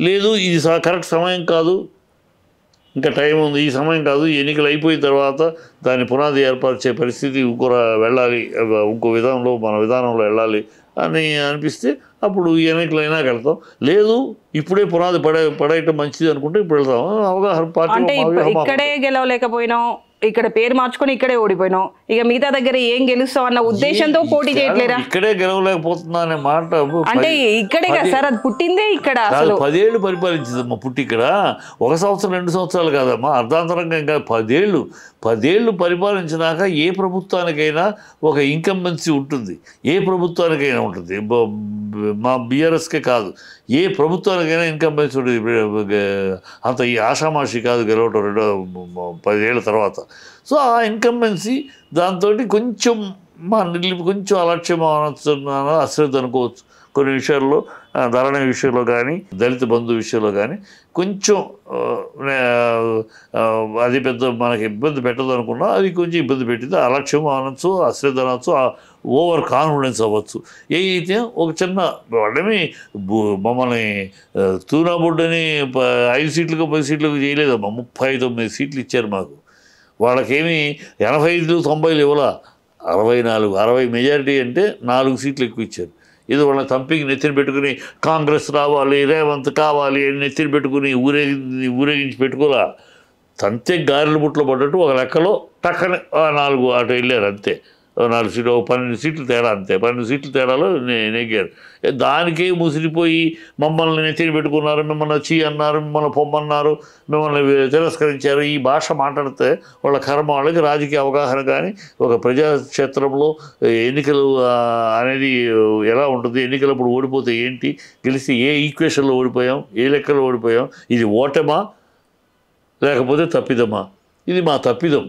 లేదు ఇది కరెక్ట్ సమయం కాదు, ఇంకా టైం ఉంది, ఈ సమయం కాదు, ఎన్నికలు అయిపోయిన తర్వాత దాని పునాది ఏర్పరిచే పరిస్థితి వెళ్ళాలి, ఇంకో మన విధానంలో వెళ్ళాలి అని అనిపిస్తే అప్పుడు ఎన్నికలైనా వెళ్తాం. లేదు ఇప్పుడే పునాది పడేయటం మంచిది అనుకుంటే ఇప్పుడు వెళ్తాం. అవగాహన పార్టీ అంటే ఇక్కడే గెలవలేకపోయినాం, ఇక్కడ పేరు మార్చుకొని ఇక్కడే ఓడిపోయినాం, ఇక మిగతా దగ్గర ఏం గెలుస్తాం అన్న ఉద్దేశంతో పోటీ చేయట్లేరా? ఇక్కడే గెలవలేకపోతున్నా అనే మాట అంటే ఇక్కడే కదా సార్, అది పుట్టిందే ఇక్కడ. 10 ఏళ్ళు పరిపాలించిందమ్మా పుట్టి ఇక్కడ. 1 సంవత్సరం 2 సంవత్సరాలు కాదమ్మా, అర్ధాంతరంగా ఇంకా 10 ఏళ్ళు పరిపాలించినాక ఏ ప్రభుత్వానికైనా ఒక ఇన్కంబెన్సీ ఉంటుంది, ఏ ప్రభుత్వానికైనా ఉంటుంది. మా బీఆర్ఎస్కే కాదు, ఏ ప్రభుత్వానికైనా ఇన్కంబెన్సీ ఉంటుంది. అంత ఈ ఆషామాషి కాదు గెలవటం 10 ఏళ్ళ తర్వాత. సో ఆ ఇన్కంబెన్సీ దాంతో కొంచెం కొంచెం అలక్ష్యం అనుకున్నాను, అశ్రద్ధ అనుకోవచ్చు కొన్ని విషయాల్లో. ధరణి విషయంలో కానీ, దళిత బంధు విషయంలో కానీ కొంచెం అది పెద్ద మనకి ఇబ్బంది పెట్టదు అనుకున్నా, అది కొంచెం ఇబ్బంది పెట్టింది. అలక్ష్యం అనొచ్చు, అశ్రద్ధ అనొచ్చు, ఓవర్ కాన్ఫిడెన్స్ అవ్వచ్చు. అయితే ఒక చిన్న వాళ్ళని మమ్మల్ని తూనాబుడ్డని 5 సీట్లకు 10 సీట్లకు చేయలేదమ్మా, 39 సీట్లు ఇచ్చారు మాకు. వాళ్ళకేమి 85 90 ఇవ్వాల, 64 60 మెజారిటీ అంటే 4 సీట్లు ఎక్కువ ఇచ్చారు. ఇది వాళ్ళ తంపికి నెత్తిని పెట్టుకుని కాంగ్రెస్ రావాలి, రేవంత్ కావాలి అని నెత్తిని పెట్టుకుని ఊరేగించి పెట్టుకోరా. తంతే గారెల బుట్లో పడ్డట్టు ఒక లెక్కలో టక్కనే 4 అటు వెళ్ళారు అంతే. 4 సీట్లు, 12 సీట్లు తేడా అంతే. 12 సీట్లు తేడాలో నెగ్గారు. దానికే ముసిరిపోయి మమ్మల్ని నెత్తిని పెట్టుకున్నారు, మిమ్మల్ని వచ్చి అన్నారు, మిమ్మల్ని పొమ్మన్నారు, మిమ్మల్ని తిరస్కరించారు. ఈ భాష మాట్లాడితే వాళ్ళ కర్మ, వాళ్ళకి రాజకీయ అవగాహన కానీ, ఒక ప్రజాక్షేత్రంలో ఎన్నికలు అనేది ఎలా ఉంటుంది, ఎన్నికలప్పుడు ఓడిపోతే ఏంటి, గెలిచి ఏ ఈక్వేషన్లో ఓడిపోయాం, ఏ లెక్కలో ఓడిపోయాం, ఇది ఓటమా లేకపోతే తప్పిదమా, ఇది మా తప్పిదం,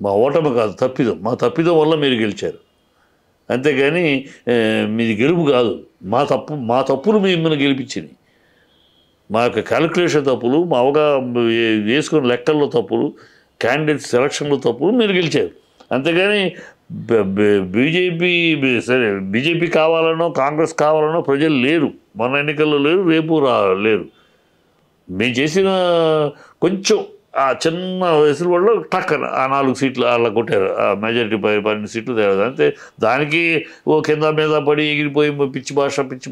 మా ఓటమి కాదు తప్పిదం, మా తప్పిదం వల్ల మీరు గెలిచారు, అంతేగాని మీది గెలుపు కాదు. మా తప్పులు మిమ్మల్ని గెలిపించింది, మా యొక్క క్యాలిక్యులేషన్ తప్పులు, మా వేసుకున్న లెక్కల్లో తప్పులు, క్యాండిడేట్ సెలక్షన్లో తప్పులు, మీరు గెలిచారు. అంతేగాని బీజేపీ కావాలనో కాంగ్రెస్ కావాలనో ప్రజలు లేరు, మన ఎన్నికల్లో లేరు, రేపు లేరు. మేము చేసిన కొంచెం ఆ చిన్న వయసుల వాళ్ళు టక్కన ఆ 4 సీట్లు అలా కొట్టారు, ఆ మెజారిటీ 12 సీట్లు తేడా. అంతే. దానికి కింద మీద పడి ఎగిరిపోయి పిచ్చి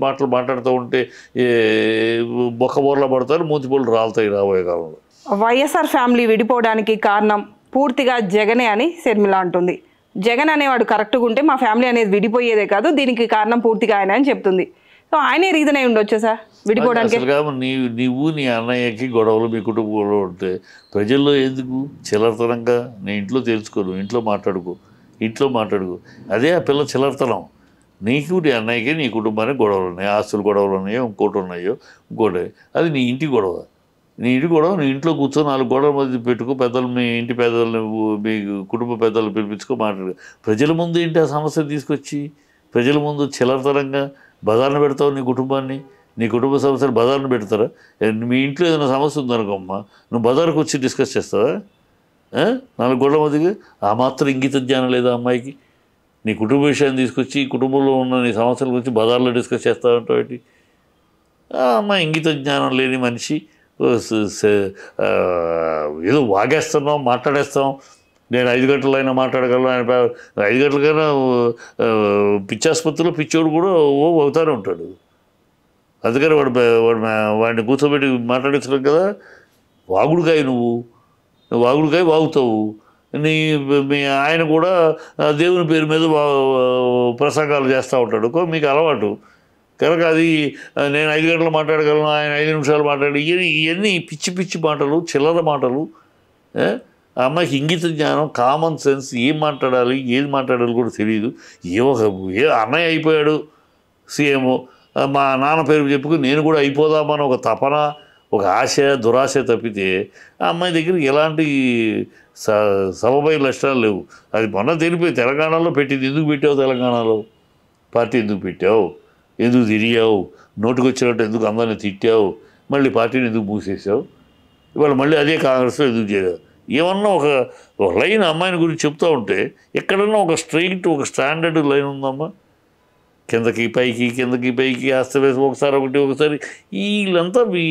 మాటలు మాట్లాడుతూ ఉంటే బొక్కబోర్లా పడతారు, మూతిపళ్ళు రాలుతాయి రాబోయే కాలంలో. వైఎస్ఆర్ ఫ్యామిలీ విడిపోవడానికి కారణం పూర్తిగా జగనే అని షర్మిల అంటుంది. జగన్ అనేవాడు కరెక్ట్గా ఉంటే మా ఫ్యామిలీ అనేది విడిపోయేదే కాదు, దీనికి కారణం పూర్తిగా ఆయన అని చెప్తుంది. సో ఆయనే రీజన్ అయి ఉండొచ్చా సార్ విడిపోవడానికి? నీవు నీ అన్నయ్యకి గొడవలు మీ కుటుంబంలో ఉంటే ప్రజల్లో ఎందుకు చిల్లరతనంగా నీ ఇంట్లో తెలుసుకోను, ఇంట్లో మాట్లాడుకో. అదే ఆ పిల్ల చిల్లరతనం. నీకు నీ అన్నయ్యకి నీ కుటుంబానికి గొడవలు ఉన్నాయి, ఆస్తులు గొడవలు ఉన్నాయో ఇంకోటి అది నీ ఇంటి గొడవ. నీ ఇంట్లో కూర్చొని 4 గొడవల మధ్య పెట్టుకో, పెద్దలు మీ ఇంటి పెద్దలు మీ కుటుంబ పెద్దలు పిలిపించుకో మాట్లాడు. ప్రజల ముందు ఏంటి ఆ సమస్య తీసుకొచ్చి ప్రజల ముందు చిల్లరతనంగా బజార్ను పెడతావు నీ కుటుంబ సమస్యలు బజార్ను పెడతారా? మీ ఇంట్లో ఏదైనా సమస్య ఉందనుకోమ్మా, నువ్వు బజార్కు వచ్చి డిస్కస్ చేస్తావా? 4 గొడవల మధ్యగా ఆ మాత్రం ఇంగిత జ్ఞానం లేదా అమ్మాయికి? నీ కుటుంబ విషయాన్ని తీసుకొచ్చి కుటుంబంలో ఉన్న నీ సమస్యల గురించి బజార్లో డిస్కస్ చేస్తావంటావు ఏంటి? అమ్మాయి ఇంగిత జ్ఞానం లేని మనిషి. ఏదో వాగేస్తున్నాం, మాట్లాడేస్తాం. నేను 5 గంటలైనా మాట్లాడగలను, ఆయన 5 గంటలకైనా పిచ్చాసుపత్రిలో పిచ్చోడు కూడా అవుతానే ఉంటాడు. అందుకని వాడిని కూర్చోబెట్టి మాట్లాడించడం కదా. నువ్వు వాగుతావు. మీ ఆయన కూడా దేవుని పేరు మీద ప్రసంగాలు చేస్తూ ఉంటాడు, మీకు అలవాటు కనుక. అది నేను 5 గంటలు మాట్లాడగలను, ఆయన 5 నిమిషాలు మాట్లాడి, ఇవన్నీ పిచ్చి మాటలు, చిల్లర మాటలు. ఆ అమ్మాయికి ఇంగిత జ్ఞానం, కామన్ సెన్స్, ఏది మాట్లాడాలి కూడా తెలియదు. అన్నయ్య అయిపోయాడు సీఎం, మా నాన్న పేరు చెప్పుకుని నేను కూడా అయిపోదామని ఒక తపన, ఒక దురాశ తప్పితే ఆ అమ్మాయి దగ్గర ఎలాంటి సమవాయ లక్షణాలు లేవు. అది మొన్న తెలిపోయి తెలంగాణలో పెట్టింది. ఎందుకు పెట్టావు తెలంగాణలో పార్టీ? ఎందుకు పెట్టావు? ఎందుకు తిరిగావు? నోటికి వచ్చినట్టు ఎందుకు అందరిని తిట్టావు? మళ్ళీ పార్టీని ఎందుకు మూసేసావు? ఇవాళ మళ్ళీ అదే కాంగ్రెస్లో ఎందుకు చేరావు? ఏమన్నా ఒక లైన్ అమ్మాయిని గురించి చెప్తూ ఉంటే ఎక్కడన్నా ఒక స్ట్రైట్, ఒక స్టాండర్డ్ లైన్ ఉందమ్మా? కిందకి పైకి ఆస్తవేసి ఒకసారి వీళ్ళంతా ఈ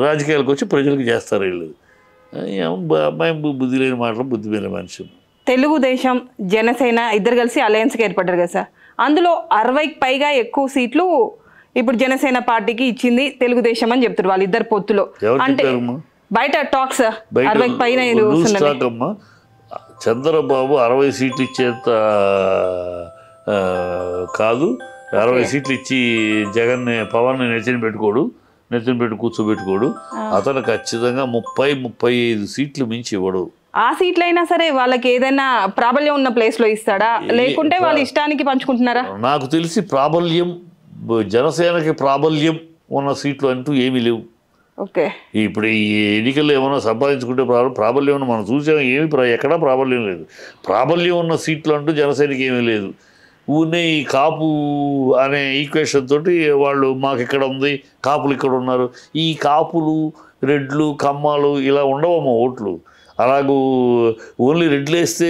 రాజకీయాలకు వచ్చి ప్రజలకు చేస్తారు. వీళ్ళు అమ్మాయి బుద్ధి లేని మాటలు, బుద్ధి లేని మనిషి. తెలుగుదేశం జనసేన ఇద్దరు కలిసి అలయన్స్కి ఏర్పడ్డారు కదా సార్. అందులో 60కి పైగా ఎక్కువ సీట్లు ఇప్పుడు జనసేన పార్టీకి ఇచ్చింది తెలుగుదేశం అని చెప్తారు వాళ్ళిద్దరు పొత్తులో. అంటే బయట టాక్స్ 60కి పైన చంద్రబాబు 60 సీట్లు ఇచ్చేంత కాదు. 60 సీట్లు ఇచ్చి జగన్ని, పవన్ని నెత్తిన పెట్టి కూర్చోబెట్టుకోడు. అతను ఖచ్చితంగా 30-35 సీట్లు మించి ఇవ్వడు. ఆ సీట్లైనా సరే వాళ్ళకి ఏదైనా ప్రాబల్యం ఉన్న ప్లేస్లో ఇస్తాడా, లేకుంటే వాళ్ళ ఇష్టానికి పంచుకుంటున్నారా? నాకు తెలిసి జనసేనకి ప్రాబల్యం ఉన్న సీట్లు అంటూ ఏమీ లేవు. ఓకే, ఇప్పుడు ఈ ఎన్నికల్లో ఏమైనా సంపాదించుకుంటే ప్రాబల్యం ఉన్న మనం చూసాం, ఎక్కడా ప్రాబల్యం లేదు. ప్రాబల్యం ఉన్న సీట్లు అంటూ జనసేనకి ఏమీ లేదు. ఊరినే ఈ కాపు అనే ఈక్వేషన్ తోటి వాళ్ళు మాకు ఇక్కడ ఉంది, కాపులు ఇక్కడ ఉన్నారు. ఈ కాపులు, రెడ్లు, కమ్మాలు ఇలా ఉండవమ్మా ఓట్లు. అలాగూ ఓన్లీ రెడ్లు వేస్తే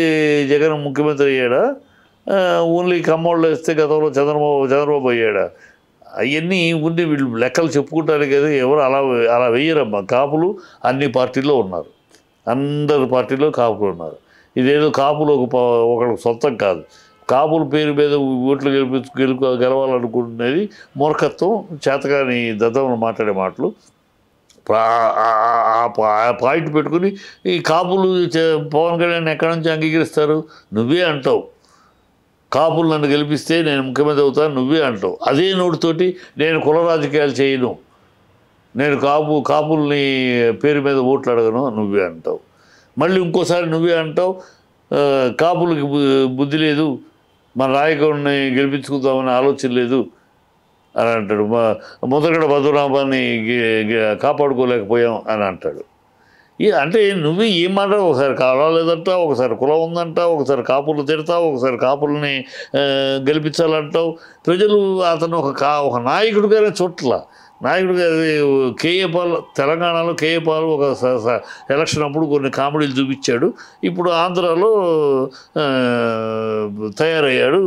జగన్ ముఖ్యమంత్రి అయ్యాడా? ఓన్లీ కమ్మోళ్ళు వేస్తే గతంలో చంద్రబాబు అయ్యాడా? అవన్నీ ఉండి వీళ్ళు లెక్కలు చెప్పుకుంటారు కదా. ఎవరు అలా వేయరమ్మా. కాపులు అన్ని పార్టీల్లో ఉన్నారు, అందరి పార్టీలో కాపులు ఉన్నారు. ఇదేదో కాపులు ఒకళ్ళకి సొంతం కాదు. కాపుల పేరు మీద ఓట్లు గెలవాలనుకుంటున్నది మూర్ఖత్వం, చేతగాని దద్దమని మాట్లాడే మాటలు. ఆ పాయింట్ పెట్టుకుని ఈ కాపులు పవన్ కళ్యాణ్ ఎక్కడి నుంచి అంగీకరిస్తారు? నువ్వే అంటావు, కాపులు నన్ను గెలిపిస్తే నేను ముఖ్యమంత్రి అవుతాను నువ్వే అంటావు. అదే నోటితోటి నేను కుల రాజకీయాలు చేయను, నేను కాపుల్ని పేరు మీద ఓట్లు అడగను నువ్వే అంటావు. మళ్ళీ ఇంకోసారి నువ్వే అంటావు కాపులకి బుద్ధి లేదు, మన నాయకుడిని గెలిపించుకుందామని ఆలోచన లేదు అని అంటాడు. ముద్రగడ పద్మనాభాన్ని కాపాడుకోలేకపోయాం అని అంటాడు. అంటే నువ్వే ఏం మాట్లాడు? ఒకసారి కాలం లేదంట, ఒకసారి కులం ఉందంట, ఒకసారి కాపులు తిడతావు, ఒకసారి కాపుల్ని గెలిపించాలంటావు. ప్రజలు అతను ఒక నాయకుడిగానే చుట్ల. నాయకుడు కేఏ పాల్, తెలంగాణలో కేఏ పాల్ ఒక ఎలక్షన్ అప్పుడు కొన్ని కామెడీలు చూపించాడు. ఇప్పుడు ఆంధ్రాలో తయారయ్యాడు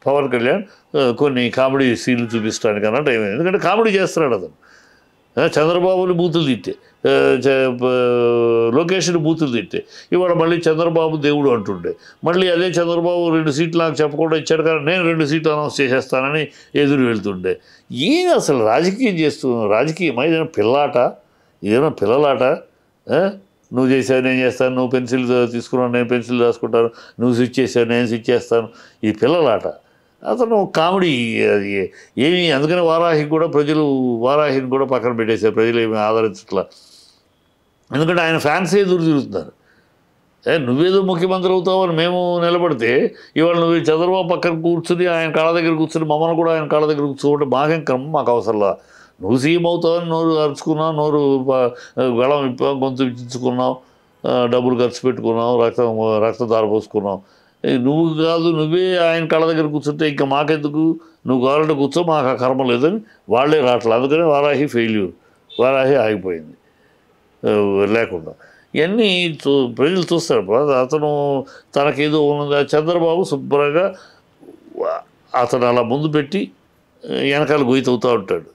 పవన్ కళ్యాణ్ కొన్ని కామెడీ సీన్లు చూపించడానికి అన్నట్టు ఏమైంది. ఎందుకంటే కామెడీ చేస్తున్నాడు అతను. చంద్రబాబుని బూతులు తిట్టే, లోకేష్ని బూతులు తిట్టే. ఇవాళ మళ్ళీ చంద్రబాబు దేవుడు అంటుండే, మళ్ళీ అదే చంద్రబాబు 2 సీట్లు నాకు చెప్పకుండా ఇచ్చాడు కానీ నేను 2 సీట్లు అనౌన్స్ చేసేస్తానని ఎదురు వెళ్తుండే. ఏది అసలు రాజకీయం చేస్తున్నావు? రాజకీయం ఇదేనా పిల్లాట? ఇదేనా పిల్లలాట? నువ్వు చేసావు నేను చేస్తాను, నువ్వు పెన్సిల్ తీసుకున్నావు నేను పెన్సిల్ రాసుకుంటాను, నువ్వు స్విచ్ చేసావు నేను స్విచ్ చేస్తాను. ఈ పిల్లలాట. అతను కామెడీ అది ఏమి. అందుకని వారాహిని కూడా పక్కన పెట్టేశారు, ప్రజలు ఏమి ఆదరించట్లా. ఎందుకంటే ఆయన ఫ్యాన్సే ఎదురు తిరుగుతున్నారు. నువ్వేదో ముఖ్యమంత్రి అవుతావు అని మేము నిలబడితే ఇవాళ నువ్వు చంద్రబాబు పక్కన కూర్చుని ఆయన కాళ్ళ దగ్గర కూర్చుని మమ్మల్ని కూడా ఆయన కాళ్ళ దగ్గర కూర్చోంటే మాకేం క్రమం, మాకు అవసరంలా. నువ్వు సీఎం అవుతావని నోరు అరుచుకున్నావు, నోరు గళం గొంతు ఇచ్చుకున్నావు, డబ్బులు ఖర్చు పెట్టుకున్నావు, రక్తం దారపోసుకున్నావు. నువ్వు కాదు, నువ్వే ఆయన కళ్ళ దగ్గర కూర్చుంటే ఇంకా మాకెందుకు, నువ్వు కావాలంటే కూర్చో, మాకు ఆ కర్మ లేదని వాళ్ళే రావట్లేదు. అందుకని వారాహి ఫెయిల్యూర్, వారాహి ఆగిపోయింది లేకుండా. ఇవన్నీ ప్రజలు చూస్తారు. అతను తనకేదో ఉన్నది. చంద్రబాబు శుభ్రంగా అతను అలా ముందు పెట్టి వెనకాల గొయ్యవుతూ ఉంటాడు.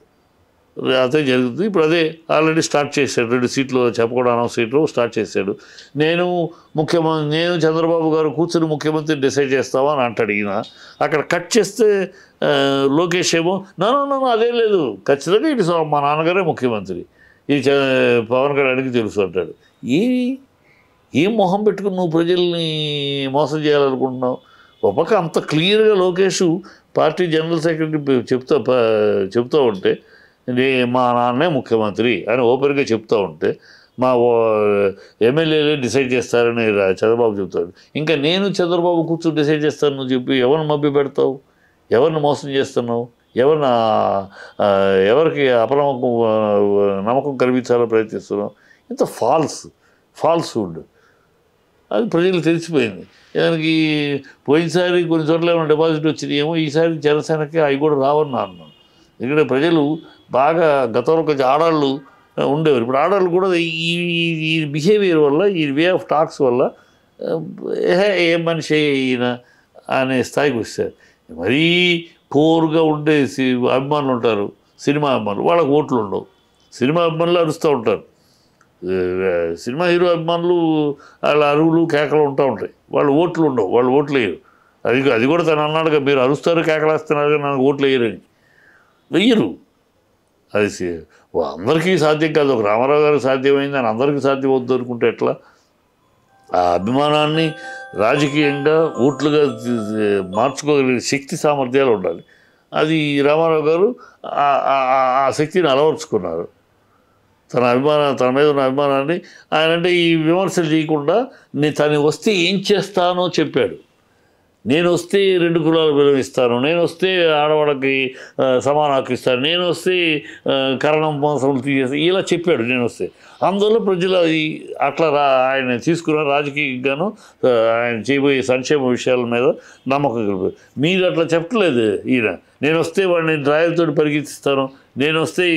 అదే జరుగుతుంది. ఇప్పుడు అదే ఆల్రెడీ స్టార్ట్ చేశాడు. 2 సీట్లు చెప్పకూడదు, అనౌన్స్ సీట్లు స్టార్ట్ చేశాడు. నేను చంద్రబాబు గారు కూర్చొని ముఖ్యమంత్రి డిసైడ్ చేస్తావా అని అంటాడు ఈయన. అక్కడ కట్ చేస్తే లోకేష్ ఏమో నో అదేం లేదు, ఖచ్చితంగా ఇటు మా నాన్నగారే ముఖ్యమంత్రి, ఇది పవన్ కళ్యాణ్కి తెలుసు అంటాడు. ఏం మొహం పెట్టుకుని నువ్వు ప్రజల్ని మోసం చేయాలనుకుంటున్నావు? ఒక పక్క అంత క్లియర్గా లోకేష్ పార్టీ జనరల్ సెక్రటరీ చెప్తూ ఉంటే మా నాన్నే ముఖ్యమంత్రి అని ఓపెన్గా చెప్తూ ఉంటే మా ఎమ్మెల్యేలే డిసైడ్ చేస్తారని చంద్రబాబు చెప్తాడు. ఇంకా నేను చంద్రబాబు కూర్చొని డిసైడ్ చేస్తాను నువ్వు చెప్పి ఎవరిని మభ్య పెడతావు, ఎవరిని మోసం చేస్తున్నావు, ఎవరికి నమ్మకం కల్పించాలో ప్రయత్నిస్తున్నావు? ఇంత ఫాల్స్హుడ్ అది ప్రజలకు తెలిసిపోయింది. దానికి పోయినసారి కొన్ని చోట్ల ఏమైనా డిపాజిట్ వచ్చినాయేమో, ఈసారి జనసేనకి అవి కూడా రావని అన్నాను. ఎందుకంటే ప్రజలు బాగా గతంలో కొంచెం ఆడాళ్ళు ఉండేవారు. ఇప్పుడు ఆడాళ్ళు కూడా ఈ బిహేవియర్ వల్ల, ఈ వే ఆఫ్ టాక్స్ వల్ల ఏ మనిషి ఈయన అనే స్థాయికి వచ్చారు. మరీ పోరుగా ఉండే అభిమానులు ఉంటారు, సినిమా అభిమానులు, వాళ్ళకి ఓట్లు ఉండవు. సినిమా అభిమానులు అరుస్తూ ఉంటారు. సినిమా హీరో అభిమానులు వాళ్ళ అరువులు కేకలు ఉంటూ ఉంటాయి, వాళ్ళు ఓట్లు ఉండవు, వాళ్ళు ఓట్లు వేయరు. అది కూడా తను అన్నాడుగా, మీరు అరుస్తారు కేకలేస్తున్నారు నాకు ఓట్లు వెయ్యరు. అది అందరికీ సాధ్యం కాదు. ఒక రామారావు గారికి సాధ్యమైంది అని అందరికీ సాధ్యం వద్దు అనుకుంటే ఎట్లా? ఆ అభిమానాన్ని రాజకీయంగా ఓట్లుగా మార్చుకోగలిగే శక్తి సామర్థ్యాలు ఉండాలి. అది రామారావు గారు ఆ శక్తిని అలవర్చుకున్నారు. తన మీద ఉన్న అభిమానాన్ని ఆయన అంటే ఈ విమర్శలు చేయకుండా తను వస్తే ఏం చేస్తానో చెప్పాడు. నేను వస్తే 2 కులాలు విలువిస్తాను, నేను వస్తే ఆడవాళ్ళకి సమాన హక్కు ఇస్తాను, నేను వస్తే కరణం మోసములు తీసేస్తాను, ఇలా చెప్పాడు నేను వస్తే. అందువల్ల ప్రజలు అట్లా ఆయన తీసుకున్న రాజకీయంగాను ఆయన చేయబోయే సంక్షేమ విషయాల మీద నమ్మకం కలిపారు. మీరు అట్లా చెప్పలేదు. ఈయన నేను వస్తే వాడిని డ్రాయర్తో పరిగెత్తిస్తాను, నేను వస్తే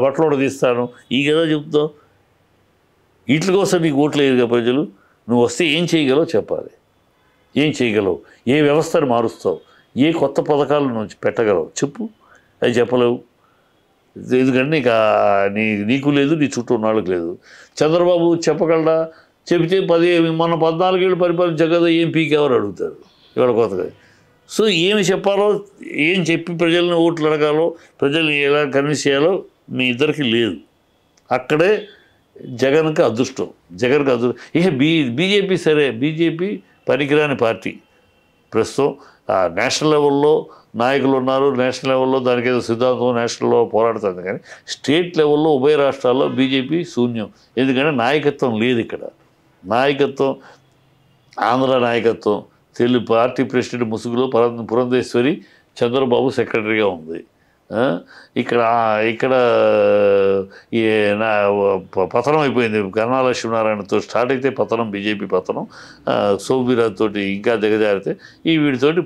బట్టలు తీస్తాను, ఈ కదా చెప్తావు. వీటి కోసం నీకు ఓట్లు వేయరుగా ప్రజలు. నువ్వు వస్తే ఏం చేయగలవు చెప్పాలి. ఏం చేయగలవు, ఏ వ్యవస్థను మారుస్తావు, ఏ కొత్త పథకాలు నుంచి పెట్టగలవు చెప్పు. అది చెప్పలేవు. ఎందుకంటే నీకు లేదు, నీ చుట్టూ ఉన్న వాళ్ళకి లేదు. చంద్రబాబు చెప్పగలడా? చెబితే మొన్న 14 ఏళ్ళు పరిపాలించే కదా, ఏం పీకెవరు అడుగుతారు ఇవాళ కొత్తగా. సో ఏమి చెప్పాలో, ఏం చెప్పి ప్రజల్ని ఓట్లు అడగాలో, ప్రజల్ని ఎలా కన్విన్స్ చేయాలో మీ ఇద్దరికి లేదు. అక్కడే జగన్కి అదృష్టం. ఇక బీజేపీ సరే, బీజేపీ పనికిరాని పార్టీ. ప్రస్తుతం నేషనల్ లెవెల్లో నాయకులు ఉన్నారు, నేషనల్ లెవెల్లో దానికి ఏదో సిద్ధాంతం నేషనల్లో పోరాడుతుంది. కానీ స్టేట్ లెవెల్లో ఉభయ రాష్ట్రాల్లో బీజేపీ శూన్యం. ఎందుకంటే నాయకత్వం లేదు ఇక్కడ. నాయకత్వం, ఆంధ్ర నాయకత్వం తెలుగు పార్టీ ప్రెసిడెంట్ ముసుగులో పురంధేశ్వరి చంద్రబాబు సెక్రటరీగా ఉంది. ఇక్కడ పతనం అయిపోయింది. కన్నా లక్ష్మీనారాయణతో స్టార్ట్ అయితే పతనం, బీజేపీ పతనం, సోమవీరాజ్ తోటి ఇంకా దిగజారితే వీడితోటి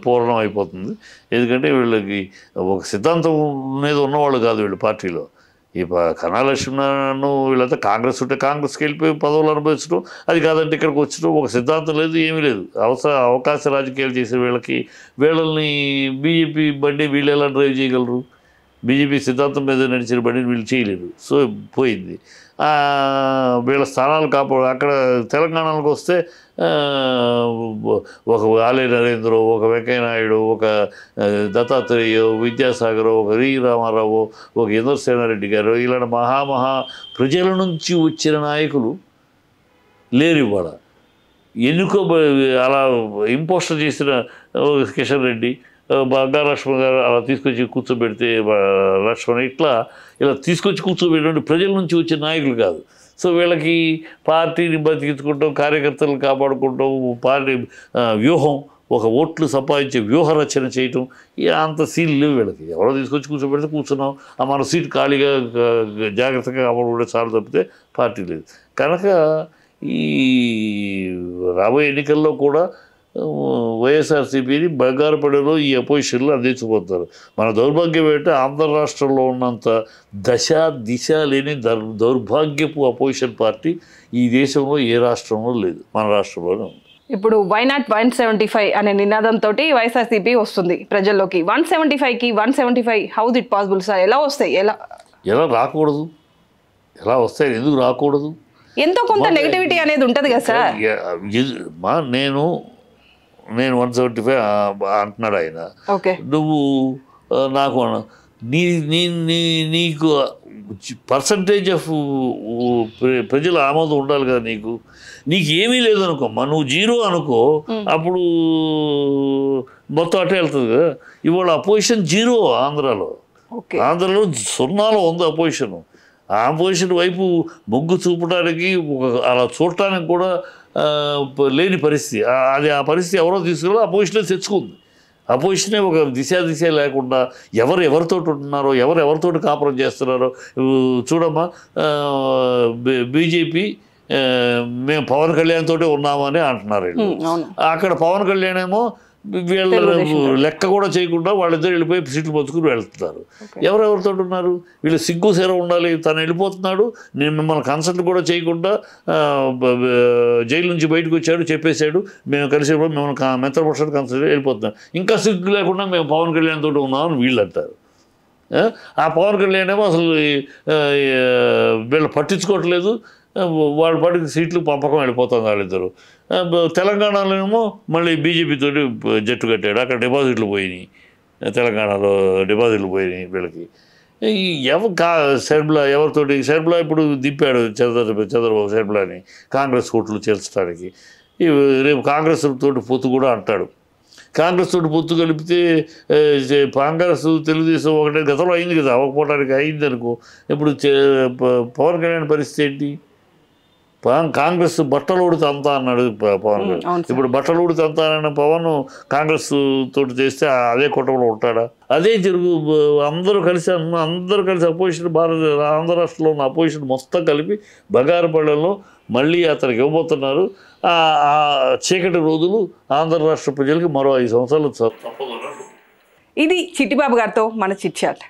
పూర్ణం అయిపోతుంది. ఎందుకంటే వీళ్ళకి ఒక సిద్ధాంతం మీద ఉన్నవాళ్ళు కాదు వీళ్ళు పార్టీలో. ఈ కన్నా లక్ష్మీనారాయణ వీళ్ళంతా కాంగ్రెస్ ఉంటే కాంగ్రెస్కి వెళ్ళిపోయి పదవులు అనుభవించడం, అది కాదంటే ఇక్కడికి వచ్చడం. ఒక సిద్ధాంతం లేదు, ఏమీ లేదు. అవకాశ రాజకీయాలు చేసే వీళ్ళని బీజేపీ బండి వీళ్ళు ఎలా డ్రైవ్ చేయగలరు? బీజేపీ సిద్ధాంతం మీద నడిచిన బండిని వీళ్ళు చేయలేరు. సో పోయింది. వీళ్ళ స్థానాలు అక్కడ తెలంగాణకు వస్తే ఒక ఆలయ నరేంద్ర, ఒక వెంకయ్యనాయుడు, ఒక దత్తాత్రేయ, విద్యాసాగర్, ఒక వి రామారావు, ఒక ఇంద్రసేనారెడ్డి గారు, ఇలాంటి మహా ప్రజల నుంచి వచ్చిన నాయకులు లేరు ఇవాళ. అలా ఇంపోస్టర్ చేసిన కిషన్ రెడ్డి, బంగారు లక్ష్మణ్ గారు అలా తీసుకొచ్చి కూర్చోబెడితే లక్ష్మణ్ ఇలా తీసుకొచ్చి కూర్చోబెట్టినట్టు ప్రజల నుంచి వచ్చిన నాయకులు కాదు. సో వీళ్ళకి పార్టీని బతికించుకుంటాం, కార్యకర్తలను కాపాడుకుంటాం, పార్టీ వ్యూహం, ఒక ఓట్లు సంపాదించే వ్యూహ రచన చేయటం అంత సీన్ లేవు వీళ్ళకి. ఎవరో తీసుకొచ్చి కూర్చోబెడితే కూర్చున్నాం, మన సీట్ ఖాళీగా జాగ్రత్తగా కాపాడుకుంటే చాలు తప్పితే పార్టీ లేదు. కనుక ఈ రాబోయే ఎన్నికల్లో కూడా వైఎస్ఆర్సీపీని బంగారుపడలో ఈ అపోజిషన్లో అందించబోతున్నారు. మన దౌర్భాగ్యం ఏంటంటే ఆంధ్ర రాష్ట్రంలో ఉన్నంత దిశ లేని దౌర్భాగ్యపు అపోజిషన్ పార్టీ ఈ దేశంలో ఏ రాష్ట్రంలో లేదు, మన రాష్ట్రంలోనే ఉంది. ఇప్పుడు వై నాట్ 175 అనే నినాదంతో వైఎస్ఆర్సీపీ వస్తుంది ప్రజల్లోకి. 175కి 175 హౌస్ ఇట్ పాసిబుల్ సార్? ఎలా వస్తాయి? ఎలా రాకూడదు? ఎలా వస్తాయి? ఎందుకు రాకూడదు? ఎంతో కొంత నెగిటివిటీ అనేది ఉంటుంది కదా సార్. నేను 175 అంటున్నాడు ఆయన. ఓకే, నువ్వు నాకు నీకు పర్సంటేజ్ ఆఫ్ ప్రజల ఆమోదం ఉండాలి కదా. నీకు ఏమీ లేదు అనుకో, నువ్వు 0 అనుకో, అప్పుడు మొత్తం అట్టే వెళ్తుంది కదా. ఇవాళ అపోజిషన్ 0 ఆంధ్రాలో 0లో ఉంది అపోజిషన్. ఆ అపోజిషన్ వైపు మొగ్గు చూపడానికి అలా చూడటానికి కూడా లేని పరిస్థితి. ఆ పరిస్థితి ఎవరో తీసుకురా అపోజిషనే తెచ్చుకుంది. అపోజిషనే ఒక దిశ లేకుండా ఎవరితో ఉంటున్నారో, ఎవరితో కాపురం చేస్తున్నారో చూడమ్మా. బీజేపీ మేము పవన్ కళ్యాణ్ తోటే ఉన్నామని అంటున్నారు. అక్కడ పవన్ కళ్యాణ్ ఏమో వీళ్ళ లెక్క కూడా చేయకుండా వాళ్ళిద్దరు వెళ్ళిపోయి సీట్లు పంచుకుని వెళ్తున్నారు. ఎవరెవరితో ఉన్నారు? వీళ్ళు సిగ్గు సేర ఉండాలి. తను వెళ్ళిపోతున్నాడు, నేను మిమ్మల్ని కన్సల్ట్ కూడా చేయకుండా జైలు నుంచి బయటకు వచ్చాడు, చెప్పేశాడు, మేము కలిసి మిమ్మల్ని మిత్రపక్షాన్ని కన్సల్ట్ వెళ్ళిపోతున్నాం. ఇంకా సిగ్గు లేకుండా మేము పవన్ కళ్యాణ్ తోటి ఉన్నామని వీళ్ళు అంటారు. ఆ పవన్ కళ్యాణ్ ఏమో అసలు వీళ్ళు పట్టించుకోవట్లేదు, వాళ్ళ పాటికి సీట్లు పంపకం వెళ్ళిపోతుంది వాళ్ళిద్దరు. తెలంగాణలోనేమో మళ్ళీ బీజేపీతో జట్టు కట్టాడు, అక్కడ డిపాజిట్లు పోయినాయి, తెలంగాణలో డిపాజిట్లు పోయినాయి వీళ్ళకి. షర్మిలా షర్మిలా ఇప్పుడు దింపాడు చంద్రబాబు షర్మిలాని కాంగ్రెస్ ఓట్లు చేర్చడానికి. రేపు కాంగ్రెస్ తోటి పొత్తు కూడా అంటాడు. కాంగ్రెస్ తోటి పొత్తు కలిపితే కాంగ్రెస్ తెలుగుదేశం ఒకటే గతంలో అయింది కదా, అవ్వకపోవడానికి అయింది అనుకో. ఇప్పుడు పవన్ కళ్యాణ్ పరిస్థితి ఏంటి? కాంగ్రెస్ బట్టలు ఉడితే అంతా అన్నాడు పవన్ కళ్యాణ్. ఇప్పుడు బట్టలు ఉడితే అంతా అన్న పవన్ కాంగ్రెస్ తోటి చేస్తే అదే కుటుంబంలో ఉంటాడా? అదే అందరూ కలిసి అపోజిషన్ ఆంధ్ర రాష్ట్రంలో ఉన్న అపోజిషన్ మొత్తం కలిపి బంగారుపల్లెంలో మళ్ళీ అతనికి ఇవ్వబోతున్నారు. ఆ చీకటి రోజులు ఆంధ్ర రాష్ట్ర ప్రజలకి మరో 5 సంవత్సరాలు తప్పదు. ఇది చిట్టిబాబు గారితో మన చిట్ చాట్.